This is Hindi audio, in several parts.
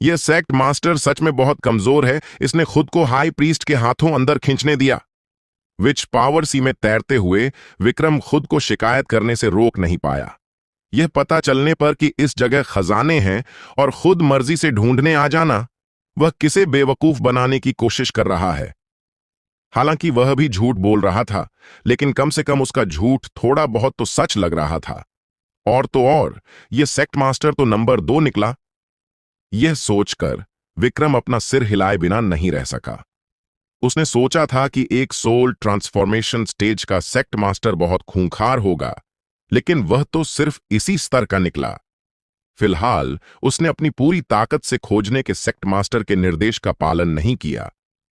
यह सेक्ट मास्टर सच में बहुत कमजोर है। इसने खुद को हाई प्रीस्ट के हाथों अंदर खींचने दिया। विच पावर सी में तैरते हुए विक्रम खुद को शिकायत करने से रोक नहीं पाया। यह पता चलने पर कि इस जगह खजाने हैं और खुद मर्जी से ढूंढने आ जाना, वह किसे बेवकूफ बनाने की कोशिश कर रहा है। हालांकि वह भी झूठ बोल रहा था, लेकिन कम से कम उसका झूठ थोड़ा बहुत तो सच लग रहा था। और तो और, यह सेक्ट मास्टर तो नंबर 2 निकला। यह सोचकर विक्रम अपना सिर हिलाए बिना नहीं रह सका। उसने सोचा था कि एक सोल ट्रांसफॉर्मेशन स्टेज का सेक्ट मास्टर बहुत खूंखार होगा, लेकिन वह तो सिर्फ इसी स्तर का निकला। फिलहाल उसने अपनी पूरी ताकत से खोजने के सेक्ट मास्टर के निर्देश का पालन नहीं किया।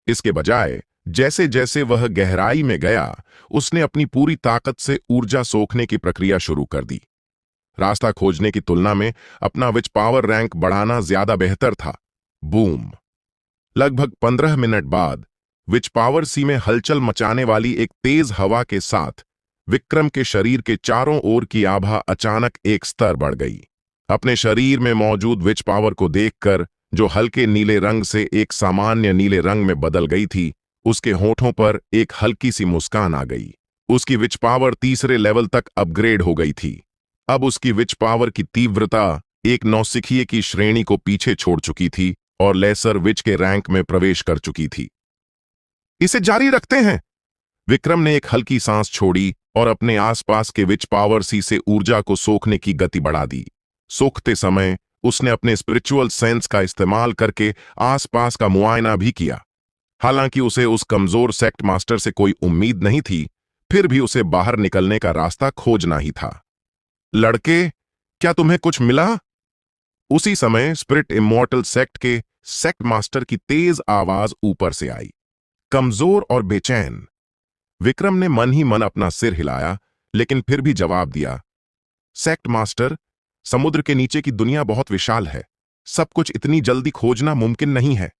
इसके बजाय जैसे जैसे वह गहराई में गया, उसने अपनी पूरी ताकत से ऊर्जा सोखने की प्रक्रिया शुरू कर दी। रास्ता खोजने की तुलना में अपना विच पावर रैंक बढ़ाना ज्यादा बेहतर था। बूम! लगभग 15 मिनट बाद विच पावर सी में हलचल मचाने वाली एक तेज हवा के साथ विक्रम के शरीर के चारों ओर की आभा अचानक एक स्तर बढ़ गई। अपने शरीर में मौजूद विच पावर को देखकर, जो हल्के नीले रंग से एक सामान्य नीले रंग में बदल गई थी, उसके होठों पर एक हल्की सी मुस्कान आ गई। उसकी विच पावर तीसरे लेवल तक अपग्रेड हो गई थी। अब उसकी विच पावर की तीव्रता एक नौसिखिए की श्रेणी को पीछे छोड़ चुकी थी और लेसर विच के रैंक में प्रवेश कर चुकी थी। इसे जारी रखते हैं। विक्रम ने एक हल्की सांस छोड़ी और अपने आसपास के विच पावर सी से ऊर्जा को सोखने की गति बढ़ा दी। सोखते समय उसने अपने स्पिरिचुअल सेंस का इस्तेमाल करके आसपास का मुआयना भी किया। हालांकि उसे उस कमजोर सेक्ट मास्टर से कोई उम्मीद नहीं थी, फिर भी उसे बाहर निकलने का रास्ता खोजना ही था। लड़के, क्या तुम्हें कुछ मिला? उसी समय स्पिरिट इमॉर्टल सेक्ट के सेक्ट मास्टर की तेज आवाज ऊपर से आई, कमजोर और बेचैन। विक्रम ने मन ही मन अपना सिर हिलाया, लेकिन फिर भी जवाब दिया, सेक्ट मास्टर, समुद्र के नीचे की दुनिया बहुत विशाल है। सब कुछ इतनी जल्दी खोजना मुमकिन नहीं है।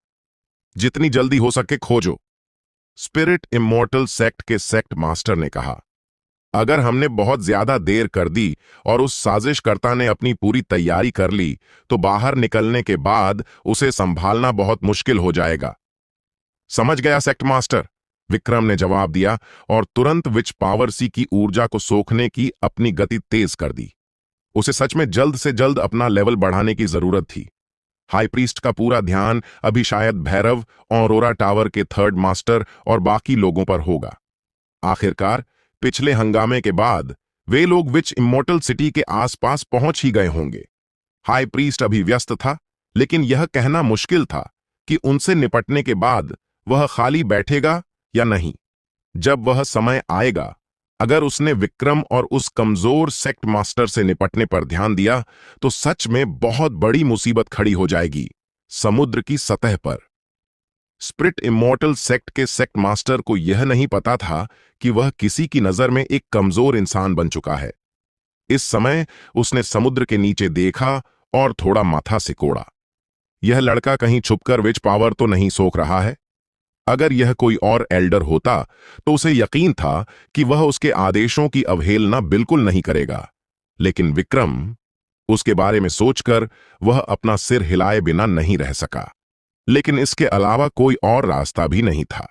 जितनी जल्दी हो सके खोजो। स्पिरिट इमॉर्टल सेक्ट के सेक्ट मास्टर ने कहा। अगर हमने बहुत ज्यादा देर कर दी और उस साजिशकर्ता ने अपनी पूरी तैयारी कर ली, तो बाहर निकलने के बाद उसे संभालना बहुत मुश्किल हो जाएगा। समझ गया सेक्ट मास्टर, विक्रम ने जवाब दिया और तुरंत विच पावर सी की ऊर्जा को सोखने की अपनी गति तेज कर दी। उसे सच में जल्द से जल्द अपना लेवल बढ़ाने की जरूरत थी। हाई प्रीस्ट का पूरा ध्यान अभी शायद भैरव, ऑरोरा टावर के थर्ड मास्टर और बाकी लोगों पर होगा। आखिरकार पिछले हंगामे के बाद वे लोग विच इमॉर्टल सिटी के आसपास पहुंच ही गए होंगे। हाई प्रीस्ट अभी व्यस्त था, लेकिन यह कहना मुश्किल था कि उनसे निपटने के बाद वह खाली बैठेगा या नहीं। जब वह समय आएगा, अगर उसने विक्रम और उस कमजोर सेक्ट मास्टर से निपटने पर ध्यान दिया, तो सच में बहुत बड़ी मुसीबत खड़ी हो जाएगी, समुद्र की सतह पर। स्पिरिट इमॉर्टल सेक्ट के सेक्ट मास्टर को यह नहीं पता था कि वह किसी की नजर में एक कमजोर इंसान बन चुका है। इस समय उसने समुद्र के नीचे देखा और थोड़ा माथा सिकोड़ा। यह लड़का कहीं छुपकर विच पावर तो नहीं सोख रहा है? अगर यह कोई और एल्डर होता तो उसे यकीन था कि वह उसके आदेशों की अवहेलना बिल्कुल नहीं करेगा, लेकिन विक्रम, उसके बारे में सोचकर वह अपना सिर हिलाए बिना नहीं रह सका। लेकिन इसके अलावा कोई और रास्ता भी नहीं था।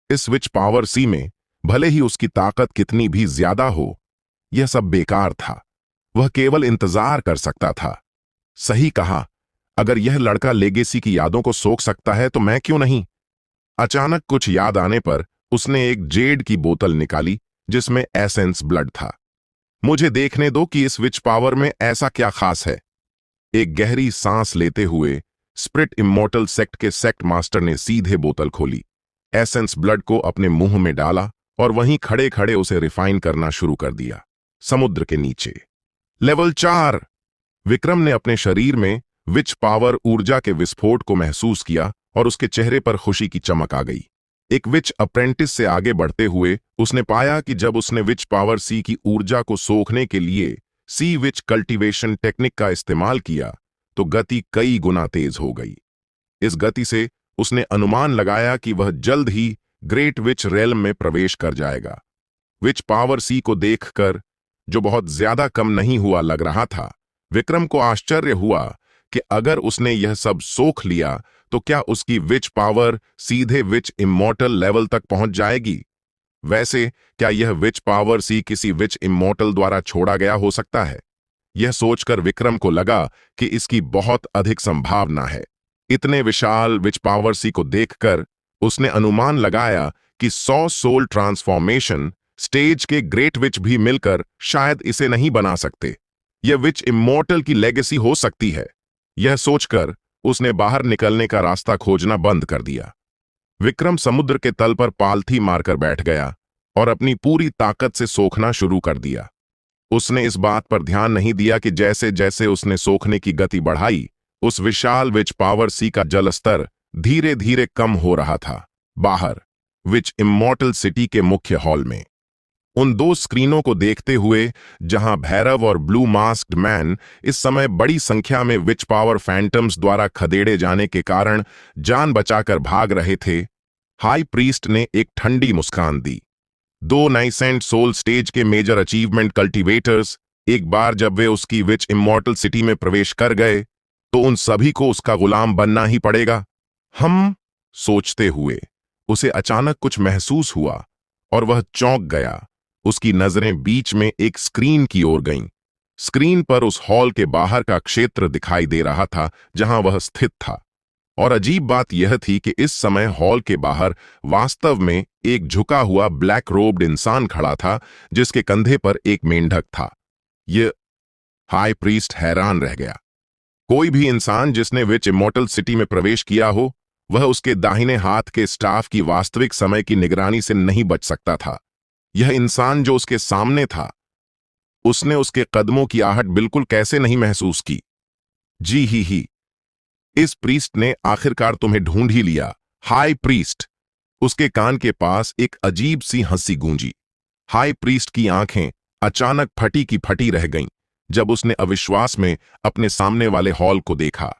इस विच पावर सी में भले ही उसकी ताकत कितनी भी ज्यादा हो, यह सब बेकार था। वह केवल इंतजार कर सकता था। सही कहा, अगर यह लड़का लेगेसी की यादों को सोख सकता है तो मैं क्यों नहीं? अचानक कुछ याद आने पर उसने एक जेड की बोतल निकाली जिसमें एसेंस ब्लड था। मुझे देखने दो कि इस विच पावर में ऐसा क्या खास है। एक गहरी सांस लेते हुए स्पिरिट इमॉर्टल सेक्ट के सेक्ट मास्टर ने सीधे बोतल खोली, एसेंस ब्लड को अपने मुंह में डाला और वहीं खड़े खड़े उसे रिफाइन करना शुरू कर दिया। समुद्र के नीचे लेवल 4। विक्रम ने अपने शरीर में विच पावर ऊर्जा के विस्फोट को महसूस किया और उसके चेहरे पर खुशी की चमक आ गई। एक विच अप्रेंटिस से आगे बढ़ते हुए उसने पाया कि जब उसने विच पावर सी की ऊर्जा को सोखने के लिए सी विच कल्टीवेशन टेक्निक का इस्तेमाल किया, तो गति कई गुना तेज हो गई। इस गति से उसने अनुमान लगाया कि वह जल्द ही ग्रेट विच रेल्म में प्रवेश कर जाएगा। विच पावर सी को देखकर, जो बहुत ज्यादा कम नहीं हुआ लग रहा था, विक्रम को आश्चर्य हुआ कि अगर उसने यह सब सोख लिया तो क्या उसकी विच पावर सीधे विच इमॉर्टल लेवल तक पहुंच जाएगी। वैसे क्या यह विच पावर सी किसी विच इमॉर्टल द्वारा छोड़ा गया हो सकता है। यह सोचकर विक्रम को लगा कि इसकी बहुत अधिक संभावना है। इतने विशाल विच पावर सी को देखकर उसने अनुमान लगाया कि 100 सोल ट्रांसफॉर्मेशन स्टेज के ग्रेट विच भी मिलकर शायद इसे नहीं बना सकते। यह विच इमॉर्टल की लेगेसी हो सकती है। यह सोचकर उसने बाहर निकलने का रास्ता खोजना बंद कर दिया। विक्रम समुद्र के तल पर पालथी मारकर बैठ गया और अपनी पूरी ताकत से सोखना शुरू कर दिया। उसने इस बात पर ध्यान नहीं दिया कि जैसे जैसे उसने सोखने की गति बढ़ाई, उस विशाल विच पावर सी का जल स्तर धीरे धीरे कम हो रहा था। बाहर विच इमॉर्टल सिटी के मुख्य हॉल में उन दो स्क्रीनों को देखते हुए, जहां भैरव और ब्लू मास्क्ड मैन इस समय बड़ी संख्या में विच पावर फैंटम्स द्वारा खदेड़े जाने के कारण जान बचाकर भाग रहे थे, हाई प्रीस्ट ने एक ठंडी मुस्कान दी। दो नाइसेंट सोल स्टेज के मेजर अचीवमेंट कल्टीवेटर्स एक बार जब वे उसकी विच इमॉर्टल सिटी में प्रवेश कर गए तो उन सभी को उसका गुलाम बनना ही पड़ेगा। हम सोचते हुए उसे अचानक कुछ महसूस हुआ और वह चौंक गया। उसकी नजरें बीच में एक स्क्रीन की ओर गईं। स्क्रीन पर उस हॉल के बाहर का क्षेत्र दिखाई दे रहा था जहां वह स्थित था। और अजीब बात यह थी कि इस समय हॉल के बाहर वास्तव में एक झुका हुआ ब्लैक रोब्ड इंसान खड़ा था जिसके कंधे पर एक मेंढक था। यह हाई प्रीस्ट हैरान रह गया। कोई भी इंसान जिसने विच इमॉर्टल सिटी में प्रवेश किया हो, वह उसके दाहिने हाथ के स्टाफ की वास्तविक समय की निगरानी से नहीं बच सकता था। यह इंसान जो उसके सामने था, उसने उसके कदमों की आहट बिल्कुल कैसे नहीं महसूस की। जी ही, इस प्रीस्ट ने आखिरकार तुम्हें ढूंढ ही लिया, हाई प्रीस्ट। उसके कान के पास एक अजीब सी हंसी गूंजी। हाई प्रीस्ट की आंखें अचानक फटी की फटी रह गईं जब उसने अविश्वास में अपने सामने वाले हॉल को देखा।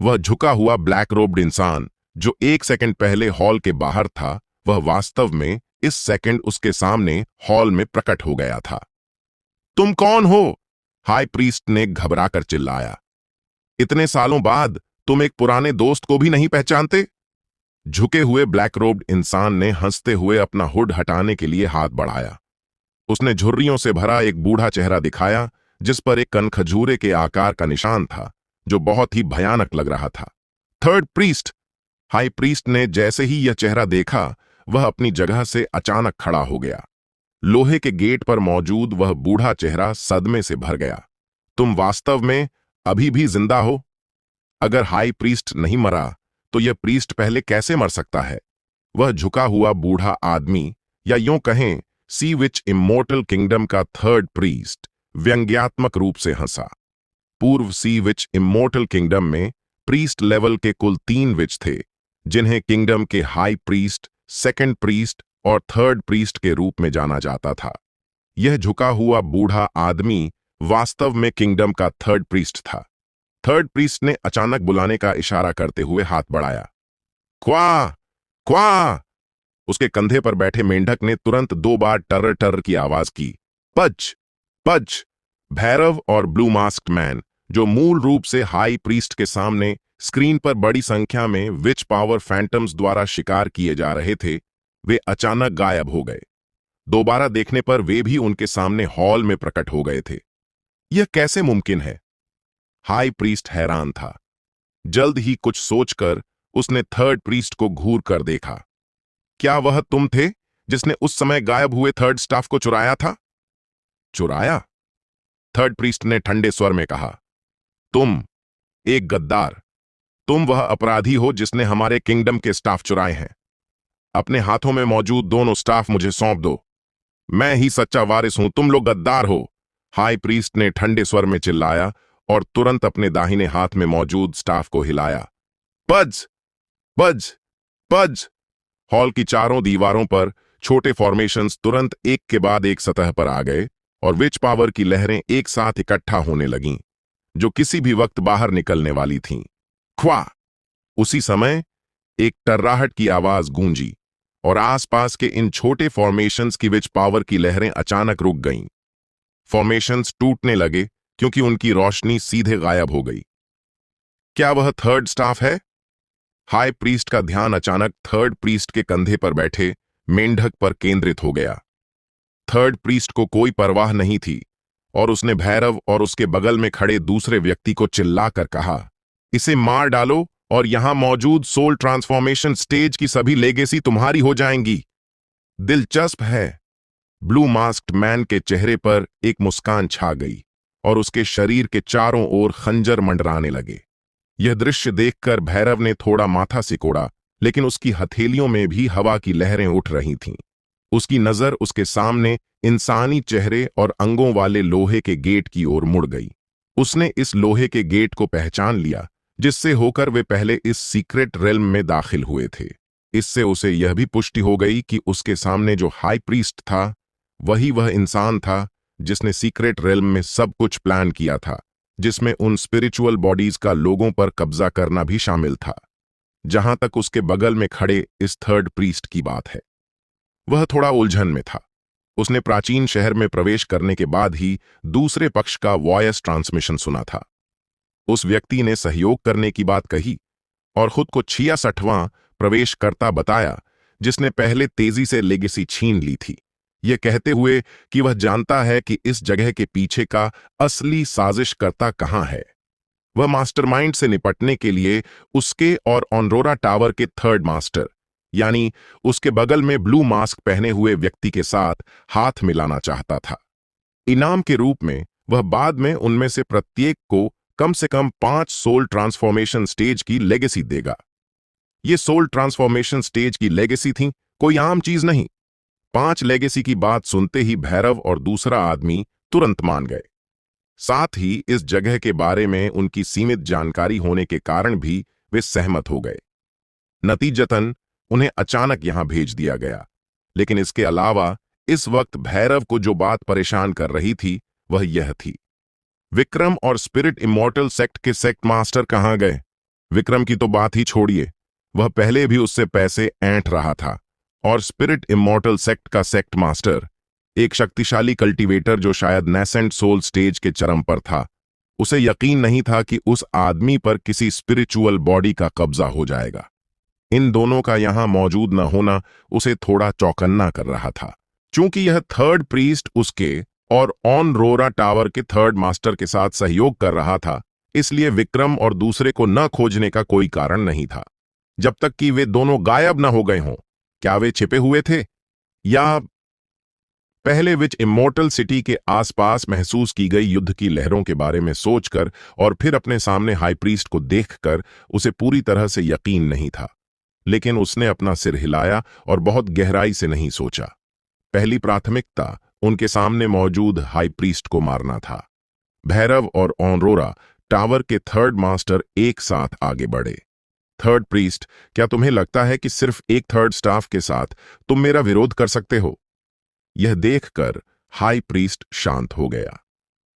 वह झुका हुआ ब्लैक रोब्ड इंसान जो एक सेकंड पहले हॉल के बाहर था, वह वास्तव में इस सेकंड उसके सामने हॉल में प्रकट हो गया था। तुम कौन हो? हाई प्रीस्ट ने घबराकर चिल्लाया। इतने सालों बाद तुम एक पुराने दोस्त को भी नहीं पहचानते? झुके हुए ब्लैक रोब्ड इंसान ने हंसते हुए अपना हुड हटाने के लिए हाथ बढ़ाया। उसने झुर्रियों से भरा एक बूढ़ा चेहरा दिखाया जिस पर एक कनखजूरे के आकार का निशान था जो बहुत ही भयानक लग रहा था। Third priest. हाई प्रीस्ट ने जैसे ही यह चेहरा देखा, वह अपनी जगह से अचानक खड़ा हो गया। लोहे के गेट पर मौजूद वह बूढ़ा चेहरा सदमे से भर गया। तुम वास्तव में अभी भी जिंदा हो? अगर हाई प्रीस्ट नहीं मरा तो यह प्रीस्ट पहले कैसे मर सकता है? वह झुका हुआ बूढ़ा आदमी, या यूं कहें सी विच इमॉर्टल किंगडम का थर्ड प्रीस्ट, व्यंग्यात्मक रूप से हंसा। पूर्व सी विच इमॉर्टल किंगडम में प्रीस्ट लेवल के कुल 3 विच थे, जिन्हें किंगडम के हाई प्रीस्ट, सेकंड प्रीस्ट और थर्ड प्रीस्ट के रूप में जाना जाता था। यह झुका हुआ बूढ़ा आदमी वास्तव में किंगडम का थर्ड प्रीस्ट था। थर्ड प्रीस्ट ने अचानक बुलाने का इशारा करते हुए हाथ बढ़ाया। क्वा क्वा। उसके कंधे पर बैठे मेंढक ने तुरंत 2 बार टर्र टर्र की आवाज की। पच पच। भैरव और ब्लू मास्क्ड मैन, जो मूल रूप से हाई प्रीस्ट के सामने स्क्रीन पर बड़ी संख्या में विच पावर फैंटम्स द्वारा शिकार किए जा रहे थे, वे अचानक गायब हो गए। दोबारा देखने पर वे भी उनके सामने हॉल में प्रकट हो गए थे। यह कैसे मुमकिन है? हाई प्रीस्ट हैरान था। जल्द ही कुछ सोचकर उसने थर्ड प्रीस्ट को घूर कर देखा। क्या वह तुम थे जिसने उस समय गायब हुए थर्ड स्टाफ को चुराया था? चुराया? थर्ड प्रीस्ट ने ठंडे स्वर में कहा। तुम एक गद्दार। तुम वह अपराधी हो जिसने हमारे किंगडम के स्टाफ चुराए हैं। अपने हाथों में मौजूद दोनों स्टाफ मुझे सौंप दो। मैं ही सच्चा वारिस हूं, तुम लोग गद्दार हो। हाई प्रीस्ट ने ठंडे स्वर में चिल्लाया और तुरंत अपने दाहिने हाथ में मौजूद स्टाफ को हिलाया। पज पज पज। हॉल की चारों दीवारों पर छोटे फॉर्मेशंस तुरंत एक के बाद एक सतह पर आ गए और विच पावर की लहरें एक साथ इकट्ठा होने लगीं, जो किसी भी वक्त बाहर निकलने वाली थीं। ख्वा। उसी समय एक टर्राहट की आवाज गूंजी और आसपास के इन छोटे फॉर्मेशंस की विच पावर की लहरें अचानक रुक गईं। फॉर्मेशंस टूटने लगे क्योंकि उनकी रोशनी सीधे गायब हो गई। क्या वह थर्ड स्टाफ है? हाई प्रीस्ट का ध्यान अचानक थर्ड प्रीस्ट के कंधे पर बैठे मेंढक पर केंद्रित हो गया। थर्ड प्रीस्ट को कोई परवाह नहीं थी और उसने भैरव और उसके बगल में खड़े दूसरे व्यक्ति को चिल्लाकर कहा, इसे मार डालो और यहां मौजूद सोल ट्रांसफॉर्मेशन स्टेज की सभी लेगेसी तुम्हारी हो जाएंगी। दिलचस्प है, ब्लू मास्क्ड मैन के चेहरे पर एक मुस्कान छा गई और उसके शरीर के चारों ओर खंजर मंडराने लगे। यह दृश्य देखकर भैरव ने थोड़ा माथा सिकोड़ा, लेकिन उसकी हथेलियों में भी हवा की लहरें उठ रही थीं। उसकी नजर उसके सामने इंसानी चेहरे और अंगों वाले लोहे के गेट की ओर मुड़ गई। उसने इस लोहे के गेट को पहचान लिया जिससे होकर वे पहले इस सीक्रेट रेल्म में दाखिल हुए थे। इससे उसे यह भी पुष्टि हो गई कि उसके सामने जो हाई प्रीस्ट था वही वह इंसान था जिसने सीक्रेट रेल्म में सब कुछ प्लान किया था, जिसमें उन स्पिरिचुअल बॉडीज का लोगों पर कब्जा करना भी शामिल था। जहां तक उसके बगल में खड़े इस थर्ड प्रीस्ट की बात है, वह थोड़ा उलझन में था। उसने प्राचीन शहर में प्रवेश करने के बाद ही दूसरे पक्ष का वॉयस ट्रांसमिशन सुना था। उस व्यक्ति ने सहयोग करने की बात कही और खुद को 66वां प्रवेशकर्ता बताया जिसने पहले तेजी से लेगेसी छीन ली थी, यह कहते हुए कि वह जानता है कि इस जगह के पीछे का असली साजिशकर्ता कहां है। वह मास्टरमाइंड से निपटने के लिए उसके और ऑनरोरा टावर के थर्ड मास्टर यानी उसके बगल में ब्लू मास्क पहने हुए व्यक्ति के साथ हाथ मिलाना चाहता था। इनाम के रूप में वह बाद में उनमें से प्रत्येक को कम से कम 5 सोल ट्रांसफॉर्मेशन स्टेज की लेगेसी देगा। ये सोल ट्रांसफॉर्मेशन स्टेज की लेगेसी थी, कोई आम चीज नहीं। 5 लेगेसी की बात सुनते ही भैरव और दूसरा आदमी तुरंत मान गए। साथ ही इस जगह के बारे में उनकी सीमित जानकारी होने के कारण भी वे सहमत हो गए। नतीजतन उन्हें अचानक यहां भेज दिया गया। लेकिन इसके अलावा इस वक्त भैरव को जो बात परेशान कर रही थी वह यह थी, विक्रम और स्पिरिट इमॉर्टल सेक्ट के सेक्ट मास्टर कहां गए? विक्रम की तो बात ही छोड़िए, वह पहले भी उससे पैसे ऐंठ रहा था। और स्पिरिट इमॉर्टल सेक्ट का सेक्ट मास्टर, एक शक्तिशाली कल्टीवेटर जो शायद नेसेंट सोल स्टेज के चरम पर था, उसे यकीन नहीं था कि उस आदमी पर किसी स्पिरिचुअल बॉडी का कब्जा हो जाएगा। इन दोनों का यहां मौजूद न होना उसे थोड़ा चौकन्ना कर रहा था। चूंकि यह थर्ड प्रीस्ट उसके और ऑन रोरा टावर के थर्ड मास्टर के साथ सहयोग कर रहा था, इसलिए विक्रम और दूसरे को न खोजने का कोई कारण नहीं था जब तक कि वे दोनों गायब न हो गए हों। क्या वे छिपे हुए थे या पहले विच इमोर्टल सिटी के आसपास महसूस की गई युद्ध की लहरों के बारे में सोचकर और फिर अपने सामने हाई प्रीस्ट को देखकर उसे पूरी तरह से यकीन नहीं था। लेकिन उसने अपना सिर हिलाया और बहुत गहराई से नहीं सोचा। पहली प्राथमिकता उनके सामने मौजूद हाई प्रीस्ट को मारना था। भैरव और ऑनरोरा टावर के थर्ड मास्टर एक साथ आगे बढ़े। थर्ड प्रीस्ट, क्या तुम्हें लगता है कि सिर्फ एक थर्ड स्टाफ के साथ तुम मेरा विरोध कर सकते हो? यह देखकर हाई प्रीस्ट शांत हो गया।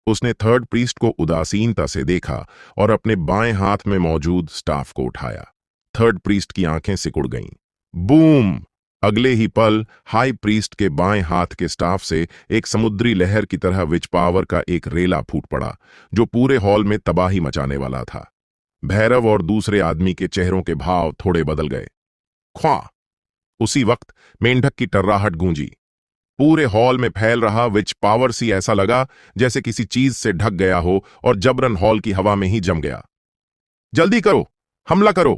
उसने थर्ड प्रीस्ट को उदासीनता से देखा और अपने बाएं हाथ में मौजूद स्टाफ को उठाया। थर्ड प्रीस्ट की आंखें सिकुड़ गईं। बूम! अगले ही पल हाई प्रीस्ट के बाएं हाथ के स्टाफ से एक समुद्री लहर की तरह विच पावर का एक रेला फूट पड़ा जो पूरे हॉल में तबाही मचाने वाला था। भैरव और दूसरे आदमी के चेहरों के भाव थोड़े बदल गए। ख्वा! उसी वक्त मेंढक की टर्राहट गूंजी। पूरे हॉल में फैल रहा विच पावर सी ऐसा लगा जैसे किसी चीज से ढक गया हो और जबरन हॉल की हवा में ही जम गया। जल्दी करो, हमला करो!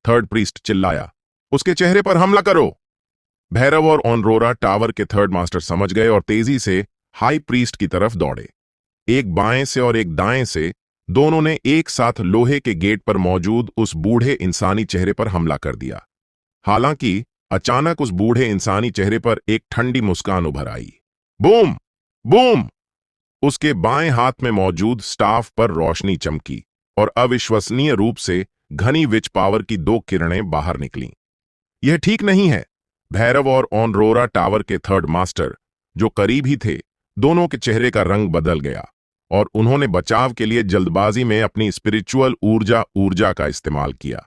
थर्ड प्रीस्ट चिल्लाया। उसके चेहरे पर हमला करो! भैरव और ऑनरोरा टावर के थर्ड मास्टर समझ गए और तेजी से हाई प्रीस्ट की तरफ दौड़े। एक बाएं से और एक दाएं से दोनों ने एक साथ लोहे के गेट पर मौजूद उस बूढ़े इंसानी चेहरे पर हमला कर दिया। हालांकि अचानक उस बूढ़े इंसानी चेहरे पर एक ठंडी मुस्कान उभर आई। बूम! बूम! उसके बाएं हाथ में मौजूद स्टाफ पर रोशनी चमकी और अविश्वसनीय रूप से घनी विच पावर की 2 किरणें बाहर निकलीं। यह ठीक नहीं है। भैरव और ऑनरोरा टावर के थर्ड मास्टर, जो करीब ही थे, दोनों के चेहरे का रंग बदल गया और उन्होंने बचाव के लिए जल्दबाजी में अपनी स्पिरिचुअल ऊर्जा का इस्तेमाल किया।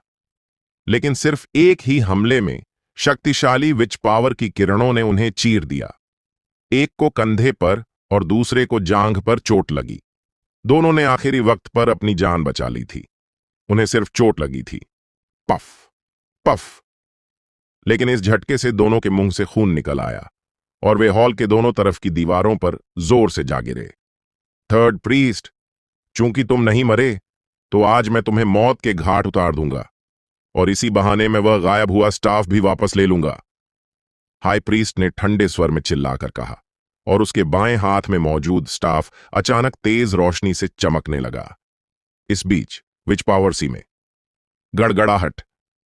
लेकिन सिर्फ एक ही हमले में शक्तिशाली विच पावर की किरणों ने उन्हें चीर दिया। एक को कंधे पर और दूसरे को जांघ पर चोट लगी। दोनों ने आखिरी वक्त पर अपनी जान बचा ली थी। उन्हें सिर्फ चोट लगी थी। Puff puff. लेकिन इस झटके से दोनों के मुंह से खून निकल आया और वे हॉल के दोनों तरफ की दीवारों पर जोर से जा गिरे। थर्ड प्रीस्ट, चूंकि तुम नहीं मरे तो आज मैं तुम्हें मौत के घाट उतार दूंगा और इसी बहाने में वह गायब हुआ स्टाफ भी वापस ले लूंगा, हाई प्रीस्ट ने ठंडे स्वर में चिल्लाकर कहा और उसके बाएं हाथ में मौजूद स्टाफ अचानक तेज रोशनी से चमकने लगा। इस बीच विच पावर सी में गड़गड़ाहट,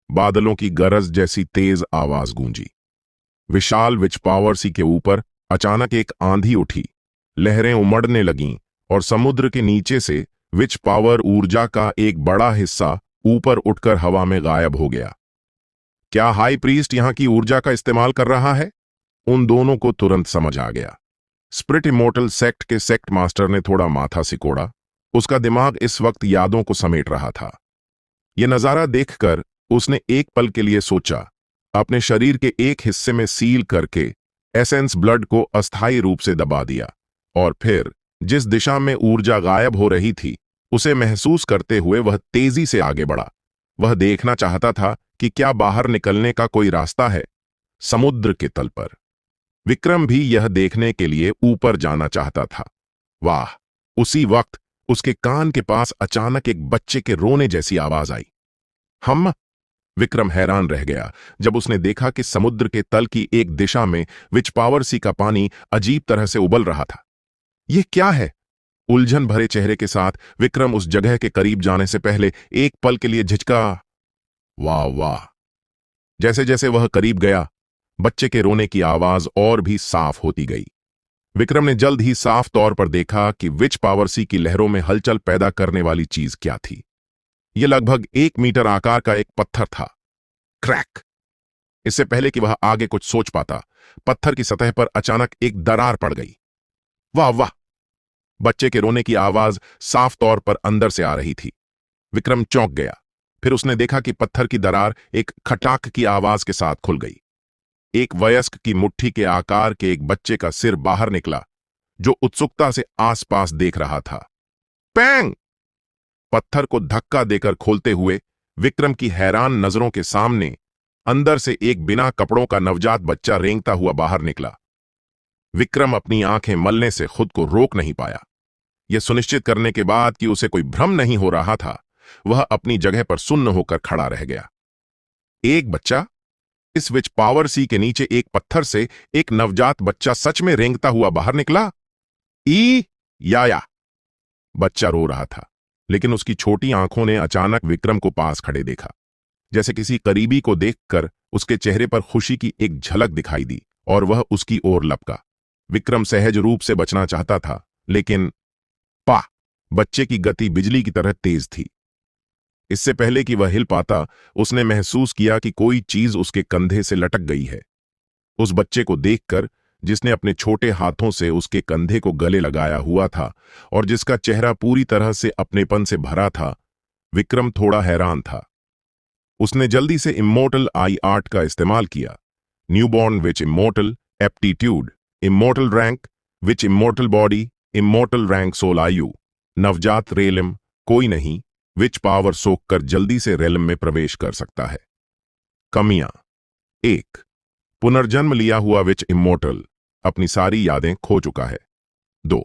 बादलों की गरज जैसी तेज आवाज गूंजी। विशाल विच पावर सी के ऊपर अचानक एक आंधी उठी, लहरें उमड़ने लगीं और समुद्र के नीचे से विच पावर ऊर्जा का एक बड़ा हिस्सा ऊपर उठकर हवा में गायब हो गया। क्या हाई प्रीस्ट यहां की ऊर्जा का इस्तेमाल कर रहा है? उन दोनों को तुरंत समझ आ गया। स्प्रिट इमोर्टल सेक्ट के सेक्ट मास्टर ने थोड़ा माथा सिकोड़ा। उसका दिमाग इस वक्त यादों को समेट रहा था। यह नजारा देखकर उसने एक पल के लिए सोचा, अपने शरीर के एक हिस्से में सील करके एसेंस ब्लड को अस्थायी रूप से दबा दिया और फिर जिस दिशा में ऊर्जा गायब हो रही थी उसे महसूस करते हुए वह तेजी से आगे बढ़ा। वह देखना चाहता था कि क्या बाहर निकलने का कोई रास्ता है। समुद्र के तल पर विक्रम भी यह देखने के लिए ऊपर जाना चाहता था। वाह! उसी वक्त उसके कान के पास अचानक एक बच्चे के रोने जैसी आवाज आई। हम! विक्रम हैरान रह गया जब उसने देखा कि समुद्र के तल की एक दिशा में विच पावर सी का पानी अजीब तरह से उबल रहा था। यह क्या है? उलझन भरे चेहरे के साथ विक्रम उस जगह के करीब जाने से पहले एक पल के लिए झिझका। वाह वाह! जैसे जैसे वह करीब गया, बच्चे के रोने की आवाज और भी साफ होती गई। विक्रम ने जल्द ही साफ तौर पर देखा कि विच पावर सी की लहरों में हलचल पैदा करने वाली चीज क्या थी। यह लगभग 1 मीटर आकार का एक पत्थर था। क्रैक! इससे पहले कि वह आगे कुछ सोच पाता, पत्थर की सतह पर अचानक एक दरार पड़ गई। वाह वाह! बच्चे के रोने की आवाज साफ तौर पर अंदर से आ रही थी। विक्रम चौंक गया। फिर उसने देखा कि पत्थर की दरार एक खटाक की आवाज के साथ खुल गई। एक वयस्क की मुट्ठी के आकार के एक बच्चे का सिर बाहर निकला, जो उत्सुकता से आसपास देख रहा था। पैंग! पत्थर को धक्का देकर खोलते हुए विक्रम की हैरान नजरों के सामने अंदर से एक बिना कपड़ों का नवजात बच्चा रेंगता हुआ बाहर निकला। विक्रम अपनी आंखें मलने से खुद को रोक नहीं पाया। यह सुनिश्चित करने के बाद कि उसे कोई भ्रम नहीं हो रहा था, वह अपनी जगह पर सुन्न होकर खड़ा रह गया। एक बच्चा? इस विच पावर सी के नीचे एक पत्थर से एक नवजात बच्चा सच में रेंगता हुआ बाहर निकला? या। बच्चा रो रहा था, लेकिन उसकी छोटी आंखों ने अचानक विक्रम को पास खड़े देखा। जैसे किसी करीबी को देखकर उसके चेहरे पर खुशी की एक झलक दिखाई दी और वह उसकी ओर लपका। विक्रम सहज रूप से बचना चाहता था, लेकिन बच्चे की गति बिजली की तरह तेज थी। इससे पहले कि वह हिल पाता, उसने महसूस किया कि कोई चीज उसके कंधे से लटक गई है। उस बच्चे को देखकर, जिसने अपने छोटे हाथों से उसके कंधे को गले लगाया हुआ था और जिसका चेहरा पूरी तरह से अपनेपन से भरा था, विक्रम थोड़ा हैरान था। उसने जल्दी से इमोर्टल आई आर्ट का इस्तेमाल किया। Newborn which immortal aptitude, immortal rank which immortal body, immortal rank soul आयु, नवजात रेलम कोई नहीं विच पावर सोख कर जल्दी से रेलम में प्रवेश कर सकता है। कमियां: 1. पुनर्जन्म लिया हुआ विच इमोर्टल अपनी सारी यादें खो चुका है। 2.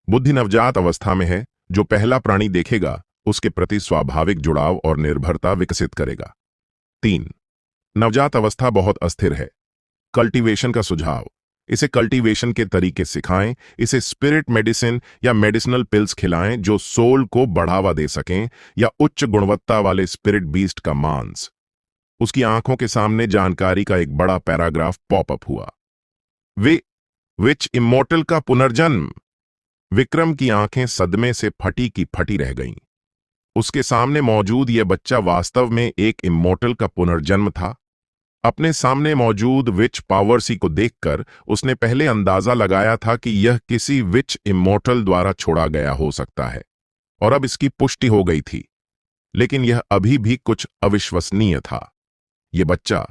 बुद्धि नवजात अवस्था में है, जो पहला प्राणी देखेगा उसके प्रति स्वाभाविक जुड़ाव और निर्भरता विकसित करेगा। 3. नवजात अवस्था बहुत अस्थिर है। कल्टीवेशन का सुझाव: इसे कल्टीवेशन के तरीके सिखाएं, इसे स्पिरिट मेडिसिन या मेडिसिनल पिल्स खिलाएं जो सोल को बढ़ावा दे सकें, या उच्च गुणवत्ता वाले स्पिरिट बीस्ट का मांस। उसकी आंखों के सामने जानकारी का एक बड़ा पैराग्राफ पॉपअप हुआ। विच इमोर्टल का पुनर्जन्म। विक्रम की आंखें सदमे से फटी की फटी रह गईं। उसके सामने मौजूद यह बच्चा वास्तव में एक इमोर्टल का पुनर्जन्म था। अपने सामने मौजूद विच पावर सी को देखकर उसने पहले अंदाजा लगाया था कि यह किसी विच इमोर्टल द्वारा छोड़ा गया हो सकता है, और अब इसकी पुष्टि हो गई थी। लेकिन यह अभी भी कुछ अविश्वसनीय था। यह बच्चा,